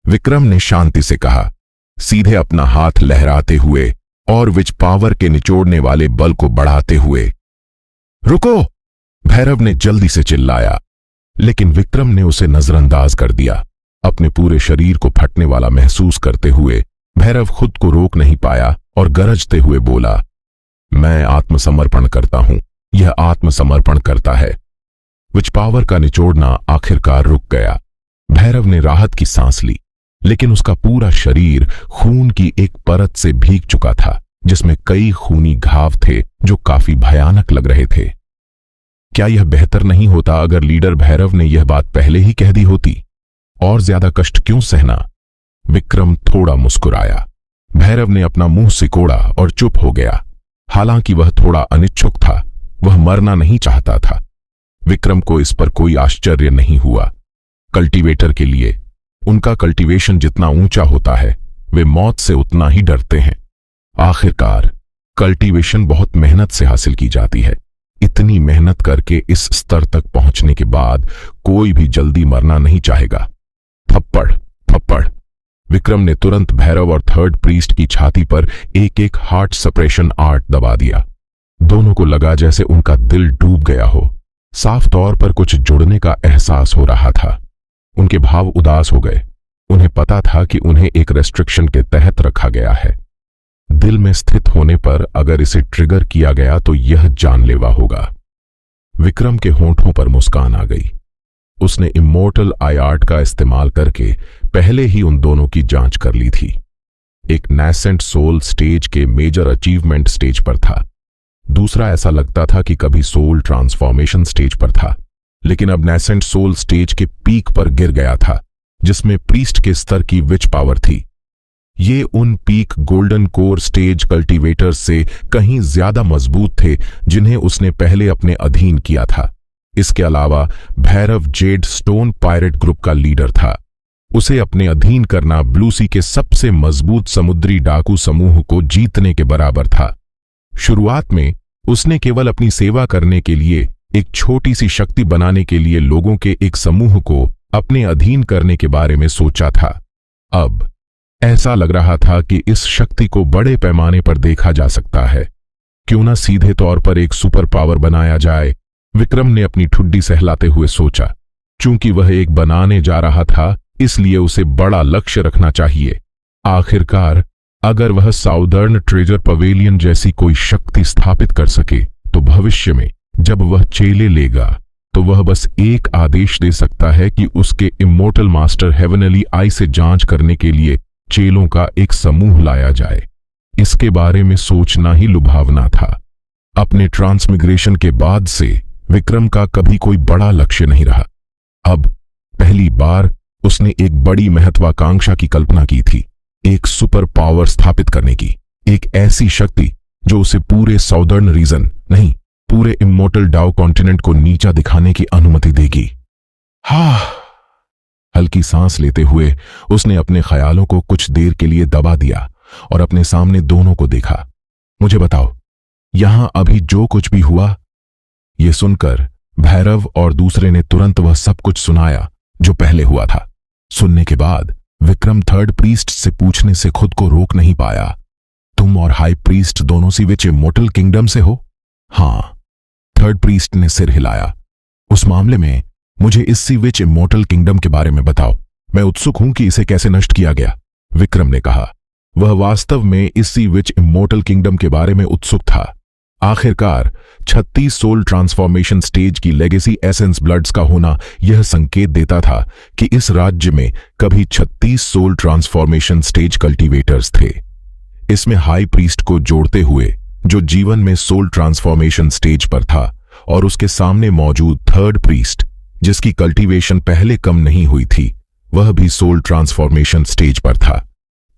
विक्रम ने शांति से कहा, सीधे अपना हाथ लहराते हुए और विच पावर के निचोड़ने वाले बल को बढ़ाते हुए। रुको! भैरव ने जल्दी से चिल्लाया, लेकिन विक्रम ने उसे नजरअंदाज कर दिया। अपने पूरे शरीर को फटने वाला महसूस करते हुए भैरव खुद को रोक नहीं पाया और गरजते हुए बोला, मैं आत्मसमर्पण करता हूं। यह आत्मसमर्पण करता है। विच पावर का निचोड़ना आखिरकार रुक गया। भैरव ने राहत की सांस ली, लेकिन उसका पूरा शरीर खून की एक परत से भीग चुका था, जिसमें कई खूनी घाव थे जो काफी भयानक लग रहे थे। क्या यह बेहतर नहीं होता अगर लीडर भैरव ने यह बात पहले ही कह दी होती? और ज्यादा कष्ट क्यों सहना? विक्रम थोड़ा मुस्कुराया। भैरव ने अपना मुंह सिकोड़ा और चुप हो गया। हालांकि वह थोड़ा अनिच्छुक था, वह मरना नहीं चाहता था। विक्रम को इस पर कोई आश्चर्य नहीं हुआ। कल्टीवेटर के लिए उनका कल्टीवेशन जितना ऊंचा होता है, वे मौत से उतना ही डरते हैं। आखिरकार कल्टीवेशन बहुत मेहनत से हासिल की जाती है। इतनी मेहनत करके इस स्तर तक पहुंचने के बाद कोई भी जल्दी मरना नहीं चाहेगा। थप्पड़ थप्पड़। विक्रम ने तुरंत भैरव और थर्ड प्रीस्ट की छाती पर एक एक हार्ट सप्रेशन आर्ट दबा दिया। दोनों को लगा जैसे उनका दिल डूब गया हो। साफ तौर पर कुछ जुड़ने का एहसास हो रहा था। उनके भाव उदास हो गए। उन्हें पता था कि उन्हें एक रेस्ट्रिक्शन के तहत रखा गया है। दिल में स्थित होने पर अगर इसे ट्रिगर किया गया तो यह जानलेवा होगा। विक्रम के होंठों पर मुस्कान आ गई। उसने इमोर्टल आई आर्ट का इस्तेमाल करके पहले ही उन दोनों की जांच कर ली थी। एक नैसेंट सोल स्टेज के मेजर अचीवमेंट स्टेज पर था। दूसरा ऐसा लगता था कि कभी सोल ट्रांसफॉर्मेशन स्टेज पर था, लेकिन अब नैसेंट सोल स्टेज के पीक पर गिर गया था, जिसमें प्रीस्ट के स्तर की विच पावर थी। ये उन peak golden core stage cultivators से कहीं ज्यादा मजबूत थे जिन्हें उसने पहले अपने अधीन किया था। इसके अलावा Bhairav Z stone pirate group का लीडर था। उसे अपने अधीन करना ब्लू सी के सबसे मजबूत समुद्री डाकू समूह को जीतने के बराबर था। शुरुआत में उसने केवल अपनी सेवा करने के लिए, एक छोटी सी शक्ति बनाने के लिए लोगों के एक समूह को अपने अधीन करने के बारे में सोचा था। अब ऐसा लग रहा था कि इस शक्ति को बड़े पैमाने पर देखा जा सकता है। क्यों ना सीधे तौर पर एक सुपर पावर बनाया जाए? विक्रम ने अपनी ठुड्डी सहलाते हुए सोचा। चूंकि वह एक बनाने जा रहा था, इसलिए उसे बड़ा लक्ष्य रखना चाहिए। आखिरकार अगर वह साउदर्न ट्रेजर पवेलियन जैसी कोई शक्ति स्थापित कर सके, तो भविष्य में जब वह चेले लेगा तो वह बस एक आदेश दे सकता है कि उसके इमोर्टल मास्टर हेवनली आई से जांच करने के लिए चेलों का एक समूह लाया जाए। इसके बारे में सोचना ही लुभावना था। अपने ट्रांसमिग्रेशन के बाद से विक्रम का कभी कोई बड़ा लक्ष्य नहीं रहा। अब पहली बार उसने एक बड़ी महत्वाकांक्षा की कल्पना की थी, एक सुपर पावर स्थापित करने की, एक ऐसी शक्ति जो उसे पूरे साउदर्न रीजन नहीं, पूरे इमोर्टल डाउ कॉन्टिनेंट को नीचा दिखाने की अनुमति देगी। हल्की सांस लेते हुए उसने अपने ख्यालों को कुछ देर के लिए दबा दिया और अपने सामने दोनों को देखा। मुझे बताओ, यहां अभी जो कुछ भी हुआ? यह सुनकर भैरव और दूसरे ने तुरंत वह सब कुछ सुनाया जो पहले हुआ था। सुनने के बाद विक्रम थर्ड प्रीस्ट से पूछने से खुद को रोक नहीं पाया। तुम और हाई प्रीस्ट दोनों सी विच इमोर्टल किंगडम से हो? हां, थर्ड प्रीस्ट ने सिर हिलाया। उस मामले में मुझे इस सी विच इमोर्टल किंगडम के बारे में बताओ। मैं उत्सुक हूं कि इसे कैसे नष्ट किया गया, विक्रम ने कहा। वह वास्तव में इस सी विच इमोर्टल किंगडम के बारे में उत्सुक था। आखिरकार 36 सोल ट्रांसफॉर्मेशन स्टेज की लेगेसी एसेंस ब्लड्स का होना यह संकेत देता था कि इस राज्य में कभी 36 सोल ट्रांसफॉर्मेशन स्टेज कल्टीवेटर्स थे। इसमें हाई प्रीस्ट को जोड़ते हुए, जो जीवन में सोल ट्रांसफॉर्मेशन स्टेज पर था, और उसके सामने मौजूद थर्ड प्रीस्ट, जिसकी कल्टीवेशन पहले कम नहीं हुई थी, वह भी सोल ट्रांसफॉर्मेशन स्टेज पर था।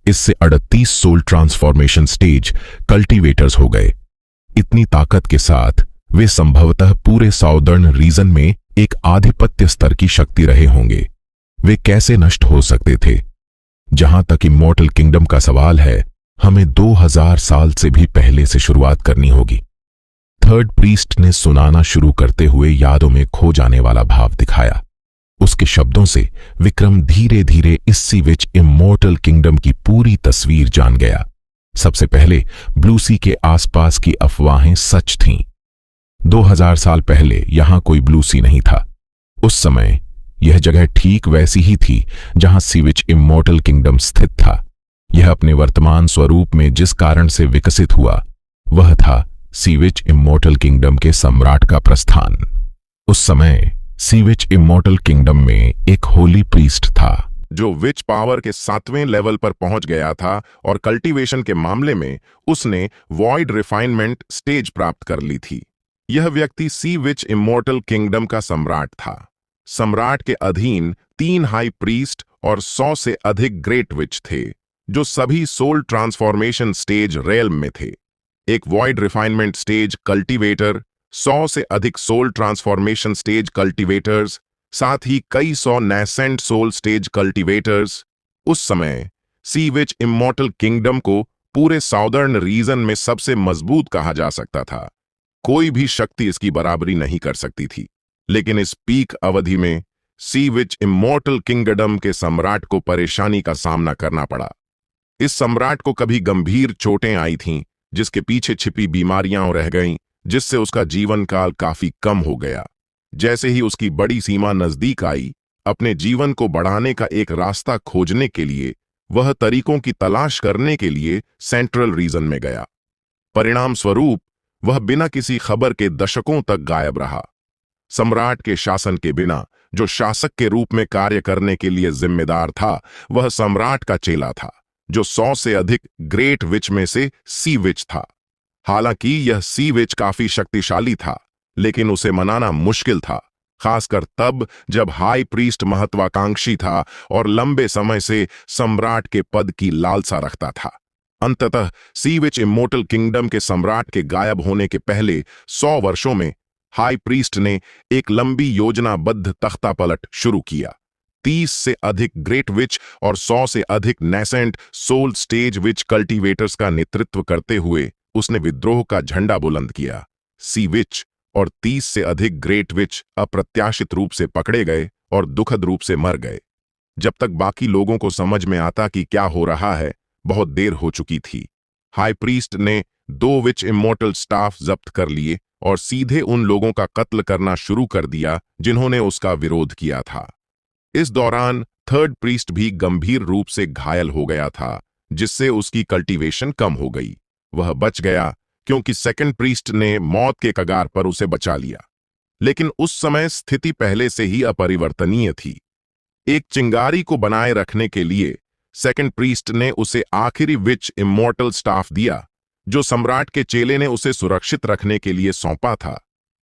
इससे 38 सोल ट्रांसफॉर्मेशन स्टेज कल्टीवेटर्स हो गए। इतनी ताकत के साथ वे संभवतः पूरे साउदर्न रीजन में एक आधिपत्य स्तर की शक्ति रहे होंगे। वे कैसे नष्ट हो सकते थे? जहां तक इमॉर्टल किंगडम का सवाल है, हमें 2000 साल से भी पहले से शुरुआत करनी होगी। थर्ड प्रीस्ट ने सुनाना शुरू करते हुए यादों में खो जाने वाला भाव दिखाया। उसके शब्दों से विक्रम धीरे धीरे इस सी विच इमॉर्टल किंगडम की पूरी तस्वीर जान गया। सबसे पहले ब्लू सी के आसपास की अफवाहें सच थीं। 2000 साल पहले यहां कोई ब्लू सी नहीं था। उस समय यह जगह ठीक वैसी ही थी जहां सी विच इमॉर्टल किंगडम स्थित था। यह अपने वर्तमान स्वरूप में जिस कारण से विकसित हुआ, वह था सी विच इमॉर्टल किंगडम के सम्राट का प्रस्थान। उस समय सी विच इमॉर्टल किंगडम में एक होली प्रीस्ट था, जो विच पावर के 7वें लेवल पर पहुंच गया था और कल्टीवेशन के मामले में उसने वॉइड रिफाइनमेंट स्टेज प्राप्त कर ली थी। यह व्यक्ति सी विच इमॉर्टल किंगडम का सम्राट था। सम्राट के अधीन 3 हाई प्रीस्ट और 100 से अधिक ग्रेट विच थे, जो सभी सोल ट्रांसफॉर्मेशन स्टेज रेल्म में थे। एक वॉइड रिफाइनमेंट स्टेज कल्टीवेटर, 100 से अधिक सोल ट्रांसफॉर्मेशन स्टेज कल्टीवेटर्स, साथ ही कई 100 नैसेंट सोल स्टेज कल्टीवेटर्स। उस समय सी विच इमॉर्टल किंगडम को पूरे साउदर्न रीजन में सबसे मजबूत कहा जा सकता था। कोई भी शक्ति इसकी बराबरी नहीं कर सकती थी। लेकिन इस पीक अवधि में सी विच इमॉर्टल किंगडम के सम्राट को परेशानी का सामना करना पड़ा। इस सम्राट को कभी गंभीर चोटें आई थीं, जिसके पीछे छिपी बीमारियां रह गईं, जिससे उसका जीवन काल काफी कम हो गया। जैसे ही उसकी बड़ी सीमा नजदीक आई, अपने जीवन को बढ़ाने का एक रास्ता खोजने के लिए वह तरीकों की तलाश करने के लिए सेंट्रल रीजन में गया। परिणाम स्वरूप वह बिना किसी खबर के दशकों तक गायब रहा। सम्राट के शासन के बिना जो शासक के रूप में कार्य करने के लिए जिम्मेदार था, वह सम्राट का चेला था, जो 100 से अधिक ग्रेट विच में से सी विच था। हालांकि यह सी विच काफी शक्तिशाली था, लेकिन उसे मनाना मुश्किल था, खासकर तब जब हाई प्रीस्ट महत्वाकांक्षी था और लंबे समय से सम्राट के पद की लालसा रखता था। अंततः सी विच इमॉर्टल किंगडम के सम्राट के गायब होने के पहले 100 वर्षों में हाई प्रीस्ट ने एक लंबी योजनाबद्ध तख्तापलट शुरू किया। 30 से अधिक ग्रेट विच और 100 से अधिक नैसेंट सोल स्टेज विच कल्टीवेटर्स का नेतृत्व करते हुए उसने विद्रोह का झंडा बुलंद किया। सी विच और 30 से अधिक ग्रेट विच अप्रत्याशित रूप से पकड़े गए और दुखद रूप से मर गए। जब तक बाकी लोगों को समझ में आता कि क्या हो रहा है, बहुत देर हो चुकी थी। हाई प्रीस्ट ने 2 विच इमॉर्टल स्टाफ जब्त कर लिए और सीधे उन लोगों का कत्ल करना शुरू कर दिया जिन्होंने उसका विरोध किया था। इस दौरान थर्ड प्रीस्ट भी गंभीर रूप से घायल हो गया था, जिससे उसकी कल्टीवेशन कम हो गई। वह बच गया क्योंकि सेकंड प्रीस्ट ने मौत के कगार पर उसे बचा लिया। लेकिन उस समय स्थिति पहले से ही अपरिवर्तनीय थी। एक चिंगारी को बनाए रखने के लिए सेकंड प्रीस्ट ने उसे आखिरी विच इमॉर्टल स्टाफ दिया, जो सम्राट के चेले ने उसे सुरक्षित रखने के लिए सौंपा था।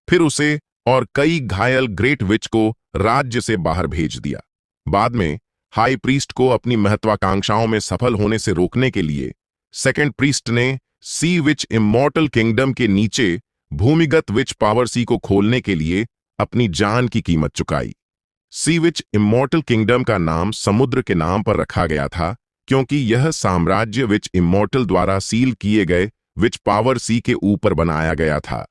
फिर उसे और कई घायल ग्रेट विच को राज्य से बाहर भेज दिया। बाद में हाई प्रीस्ट को अपनी महत्वाकांक्षाओं में सफल होने से रोकने के लिए सेकंड प्रीस्ट ने सी विच इमॉर्टल किंगडम के नीचे भूमिगत विच पावर सी को खोलने के लिए अपनी जान की कीमत चुकाई। सी विच इमॉर्टल किंगडम का नाम समुद्र के नाम पर रखा गया था, क्योंकि यह साम्राज्य विच इमॉर्टल द्वारा सील किए गए विच पावर सी के ऊपर बनाया गया था।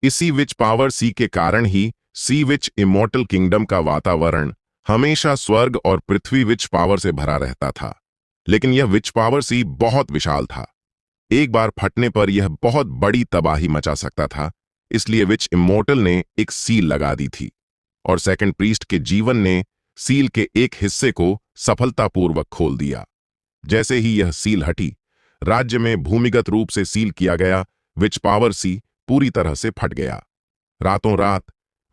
इसी विच पावर सी के कारण ही सी विच इमॉर्टल किंगडम का वातावरण हमेशा स्वर्ग और पृथ्वी विच पावर से भरा रहता था, लेकिन यह विच पावर सी बहुत विशाल था। एक बार फटने पर यह बहुत बड़ी तबाही मचा सकता था, इसलिए विच इमोर्टल ने एक सील लगा दी थी और सेकंड प्रीस्ट के जीवन ने सील के एक हिस्से को सफलतापूर्वक खोल दिया। जैसे ही यह सील हटी, राज्य में भूमिगत रूप से सील किया गया विच पावर सी पूरी तरह से फट गया। रातों रात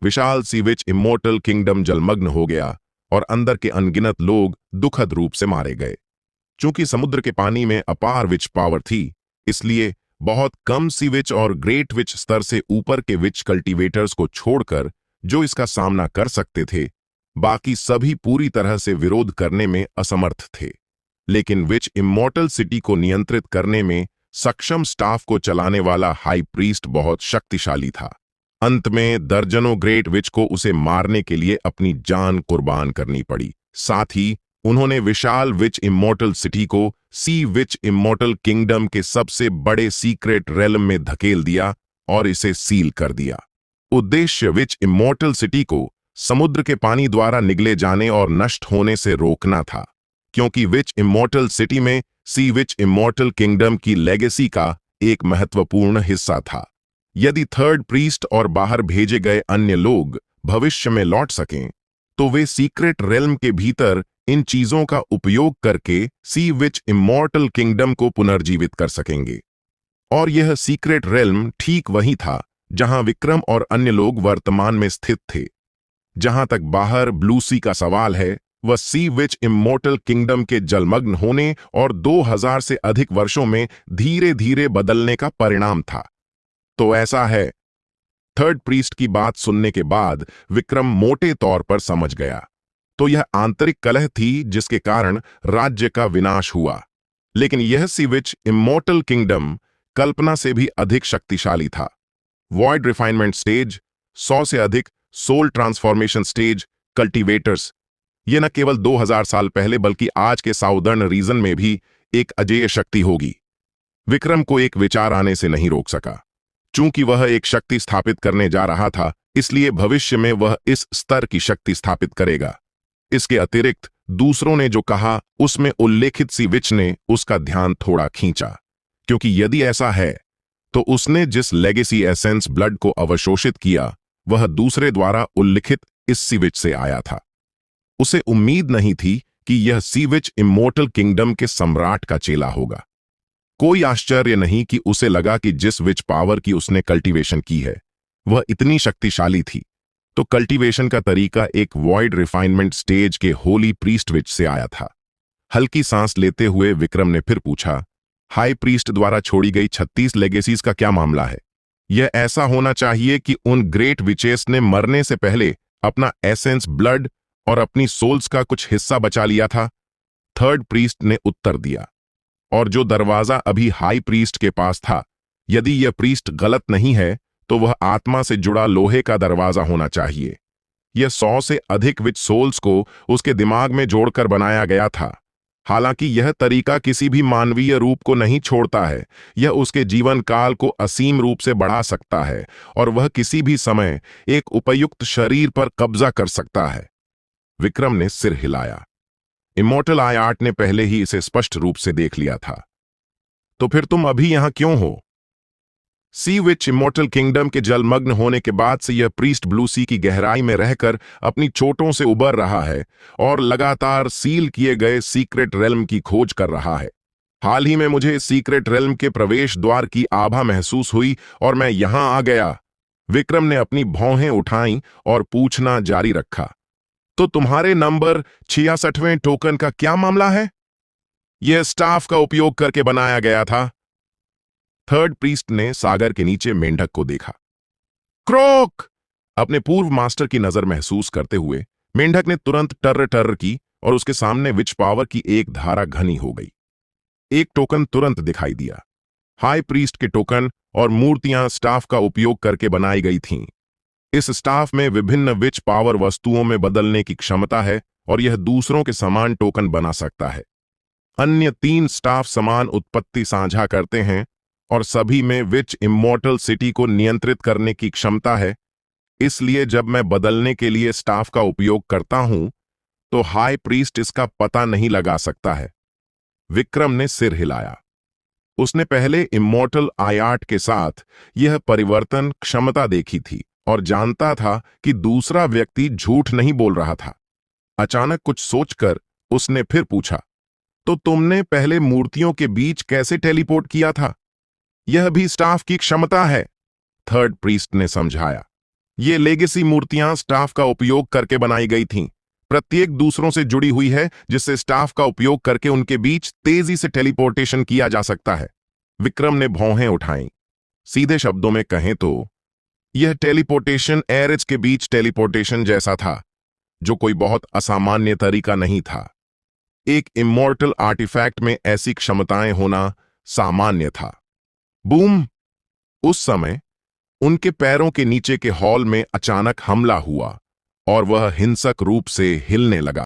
विशाल सी विच इमोर्टल किंगडम जलमग्न हो गया और अंदर के अनगिनत लोग दुखद रूप से मारे गए। चूंकि समुद्र के पानी में अपार विच पावर थी, इसलिए बहुत कम सी विच और ग्रेट विच स्तर से ऊपर के विच कल्टीवेटर्स को छोड़कर जो इसका सामना कर सकते थे, बाकी सभी पूरी तरह से विरोध करने में असमर्थ थे। लेकिन विच इमोर्टल सिटी को नियंत्रित करने में सक्षम स्टाफ को चलाने वाला हाई प्रीस्ट बहुत शक्तिशाली था। अंत में दर्जनों ग्रेट विच को उसे मारने के लिए अपनी जान कुर्बान करनी पड़ी। साथ ही उन्होंने विशाल विच इमोर्टल सिटी को सी विच इमोर्टल किंगडम के सबसे बड़े सीक्रेट रेलम में धकेल दिया और इसे सील कर दिया। उद्देश्य विच इमोर्टल सिटी को समुद्र के पानी द्वारा निगले जाने और नष्ट होने से रोकना था, क्योंकि विच इमोर्टल सिटी में सी विच इमोर्टल किंगडम की लेगेसी का एक महत्वपूर्ण हिस्सा था। यदि थर्ड प्रीस्ट और बाहर भेजे गए अन्य लोग भविष्य में लौट सकें, तो वे सीक्रेट रेल्म के भीतर इन चीजों का उपयोग करके सी विच इमोर्टल किंगडम को पुनर्जीवित कर सकेंगे। और यह सीक्रेट रेल्म ठीक वही था जहां विक्रम और अन्य लोग वर्तमान में स्थित थे। जहां तक बाहर ब्लू सी का सवाल है, वह सी विच इमोर्टल किंगडम के जलमग्न होने और 2000 से अधिक वर्षों में धीरे धीरे बदलने का परिणाम था। तो ऐसा है। थर्ड प्रीस्ट की बात सुनने के बाद विक्रम मोटे तौर पर समझ गया। तो यह आंतरिक कलह थी जिसके कारण राज्य का विनाश हुआ। लेकिन यह सी विच इमोर्टल किंगडम कल्पना से भी अधिक शक्तिशाली था। वॉइड रिफाइनमेंट स्टेज, 100 से अधिक सोल ट्रांसफॉर्मेशन स्टेज कल्टीवेटर्स, यह न केवल 2000 साल पहले बल्कि आज के साउदर्न रीजन में भी एक अजेय शक्ति होगी। विक्रम को एक विचार आने से नहीं रोक सका। चूंकि वह एक शक्ति स्थापित करने जा रहा था, इसलिए भविष्य में वह इस स्तर की शक्ति स्थापित करेगा। इसके अतिरिक्त दूसरों ने जो कहा उसमें उल्लेखित सी विच ने उसका ध्यान थोड़ा खींचा, क्योंकि यदि ऐसा है तो उसने जिस लेगेसी एसेंस ब्लड को अवशोषित किया वह दूसरे द्वारा उल्लिखित इस सी विच से आया था। उसे उम्मीद नहीं थी कि यह सी विच इमोर्टल किंगडम के सम्राट का चेला होगा। कोई आश्चर्य नहीं कि उसे लगा कि जिस विच पावर की उसने कल्टीवेशन की है वह इतनी शक्तिशाली थी। तो कल्टीवेशन का तरीका एक वॉइड रिफाइनमेंट स्टेज के होली प्रीस्ट विच से आया था। हल्की सांस लेते हुए विक्रम ने फिर पूछा, हाई प्रीस्ट द्वारा छोड़ी गई 36 लेगेसीज का क्या मामला है? यह ऐसा होना चाहिए कि उन ग्रेट विचेस ने मरने से पहले अपना एसेंस ब्लड और अपनी सोल्स का कुछ हिस्सा बचा लिया था। थर्ड प्रीस्ट ने उत्तर दिया। और जो दरवाजा अभी हाई प्रीस्ट के पास था, यदि यह प्रीस्ट गलत नहीं है तो वह आत्मा से जुड़ा लोहे का दरवाजा होना चाहिए। यह 100 से अधिक विच सोल्स को उसके दिमाग में जोड़कर बनाया गया था। हालांकि यह तरीका किसी भी मानवीय रूप को नहीं छोड़ता है, यह उसके जीवन काल को असीम रूप से बढ़ा सकता है और वह किसी भी समय एक उपयुक्त शरीर पर कब्जा कर सकता है। विक्रम ने सिर हिलाया। इमोर्टल आई आर्ट ने पहले ही इसे स्पष्ट रूप से देख लिया था। तो फिर तुम अभी यहां क्यों हो? सी विच इमोर्टल किंगडम के जलमग्न होने के बाद से यह प्रीस्ट ब्लू सी की गहराई में रहकर अपनी चोटों से उबर रहा है और लगातार सील किए गए सीक्रेट रेल्म की खोज कर रहा है। हाल ही में मुझे सीक्रेट रेल्म के प्रवेश द्वार की आभा महसूस हुई और मैं यहां आ गया। विक्रम ने अपनी भौहें उठाईं और पूछना जारी रखा, तो तुम्हारे नंबर 66वें टोकन का क्या मामला है? यह स्टाफ का उपयोग करके बनाया गया था। थर्ड प्रीस्ट ने सागर के नीचे मेंढक को देखा। क्रोक! अपने पूर्व मास्टर की नजर महसूस करते हुए मेंढक ने तुरंत टर्र टर्र की और उसके सामने विच पावर की एक धारा घनी हो गई। एक टोकन तुरंत दिखाई दिया। हाई प्रीस्ट के टोकन और मूर्तियां स्टाफ का उपयोग करके बनाई गई थीं। इस स्टाफ में विभिन्न विच पावर वस्तुओं में बदलने की क्षमता है और यह दूसरों के समान टोकन बना सकता है। अन्य 3 स्टाफ समान उत्पत्ति साझा करते हैं और सभी में विच इमोर्टल सिटी को नियंत्रित करने की क्षमता है। इसलिए जब मैं बदलने के लिए स्टाफ का उपयोग करता हूं तो हाई प्रीस्ट इसका पता नहीं लगा सकता है। विक्रम ने सिर हिलाया। उसने पहले इमॉर्टल आयाट के साथ यह परिवर्तन क्षमता देखी थी और जानता था कि दूसरा व्यक्ति झूठ नहीं बोल रहा था। अचानक कुछ सोचकर उसने फिर पूछा, तो तुमने पहले मूर्तियों के बीच कैसे टेलीपोर्ट किया था? यह भी स्टाफ की क्षमता है, थर्ड प्रीस्ट ने समझाया। ये लेगेसी मूर्तियां स्टाफ का उपयोग करके बनाई गई थीं। प्रत्येक दूसरों से जुड़ी हुई है, जिससे स्टाफ का उपयोग करके उनके बीच तेजी से टेलीपोर्टेशन किया जा सकता है। विक्रम ने भौहें उठाईं। सीधे शब्दों में कहें तो यह टेलीपोर्टेशन एरिज के बीच टेलीपोर्टेशन जैसा था, जो कोई बहुत असामान्य तरीका नहीं था। एक इमॉर्टल आर्टिफैक्ट में ऐसी क्षमताएं होना सामान्य था। बूम! उस समय उनके पैरों के नीचे के हॉल में अचानक हमला हुआ और वह हिंसक रूप से हिलने लगा।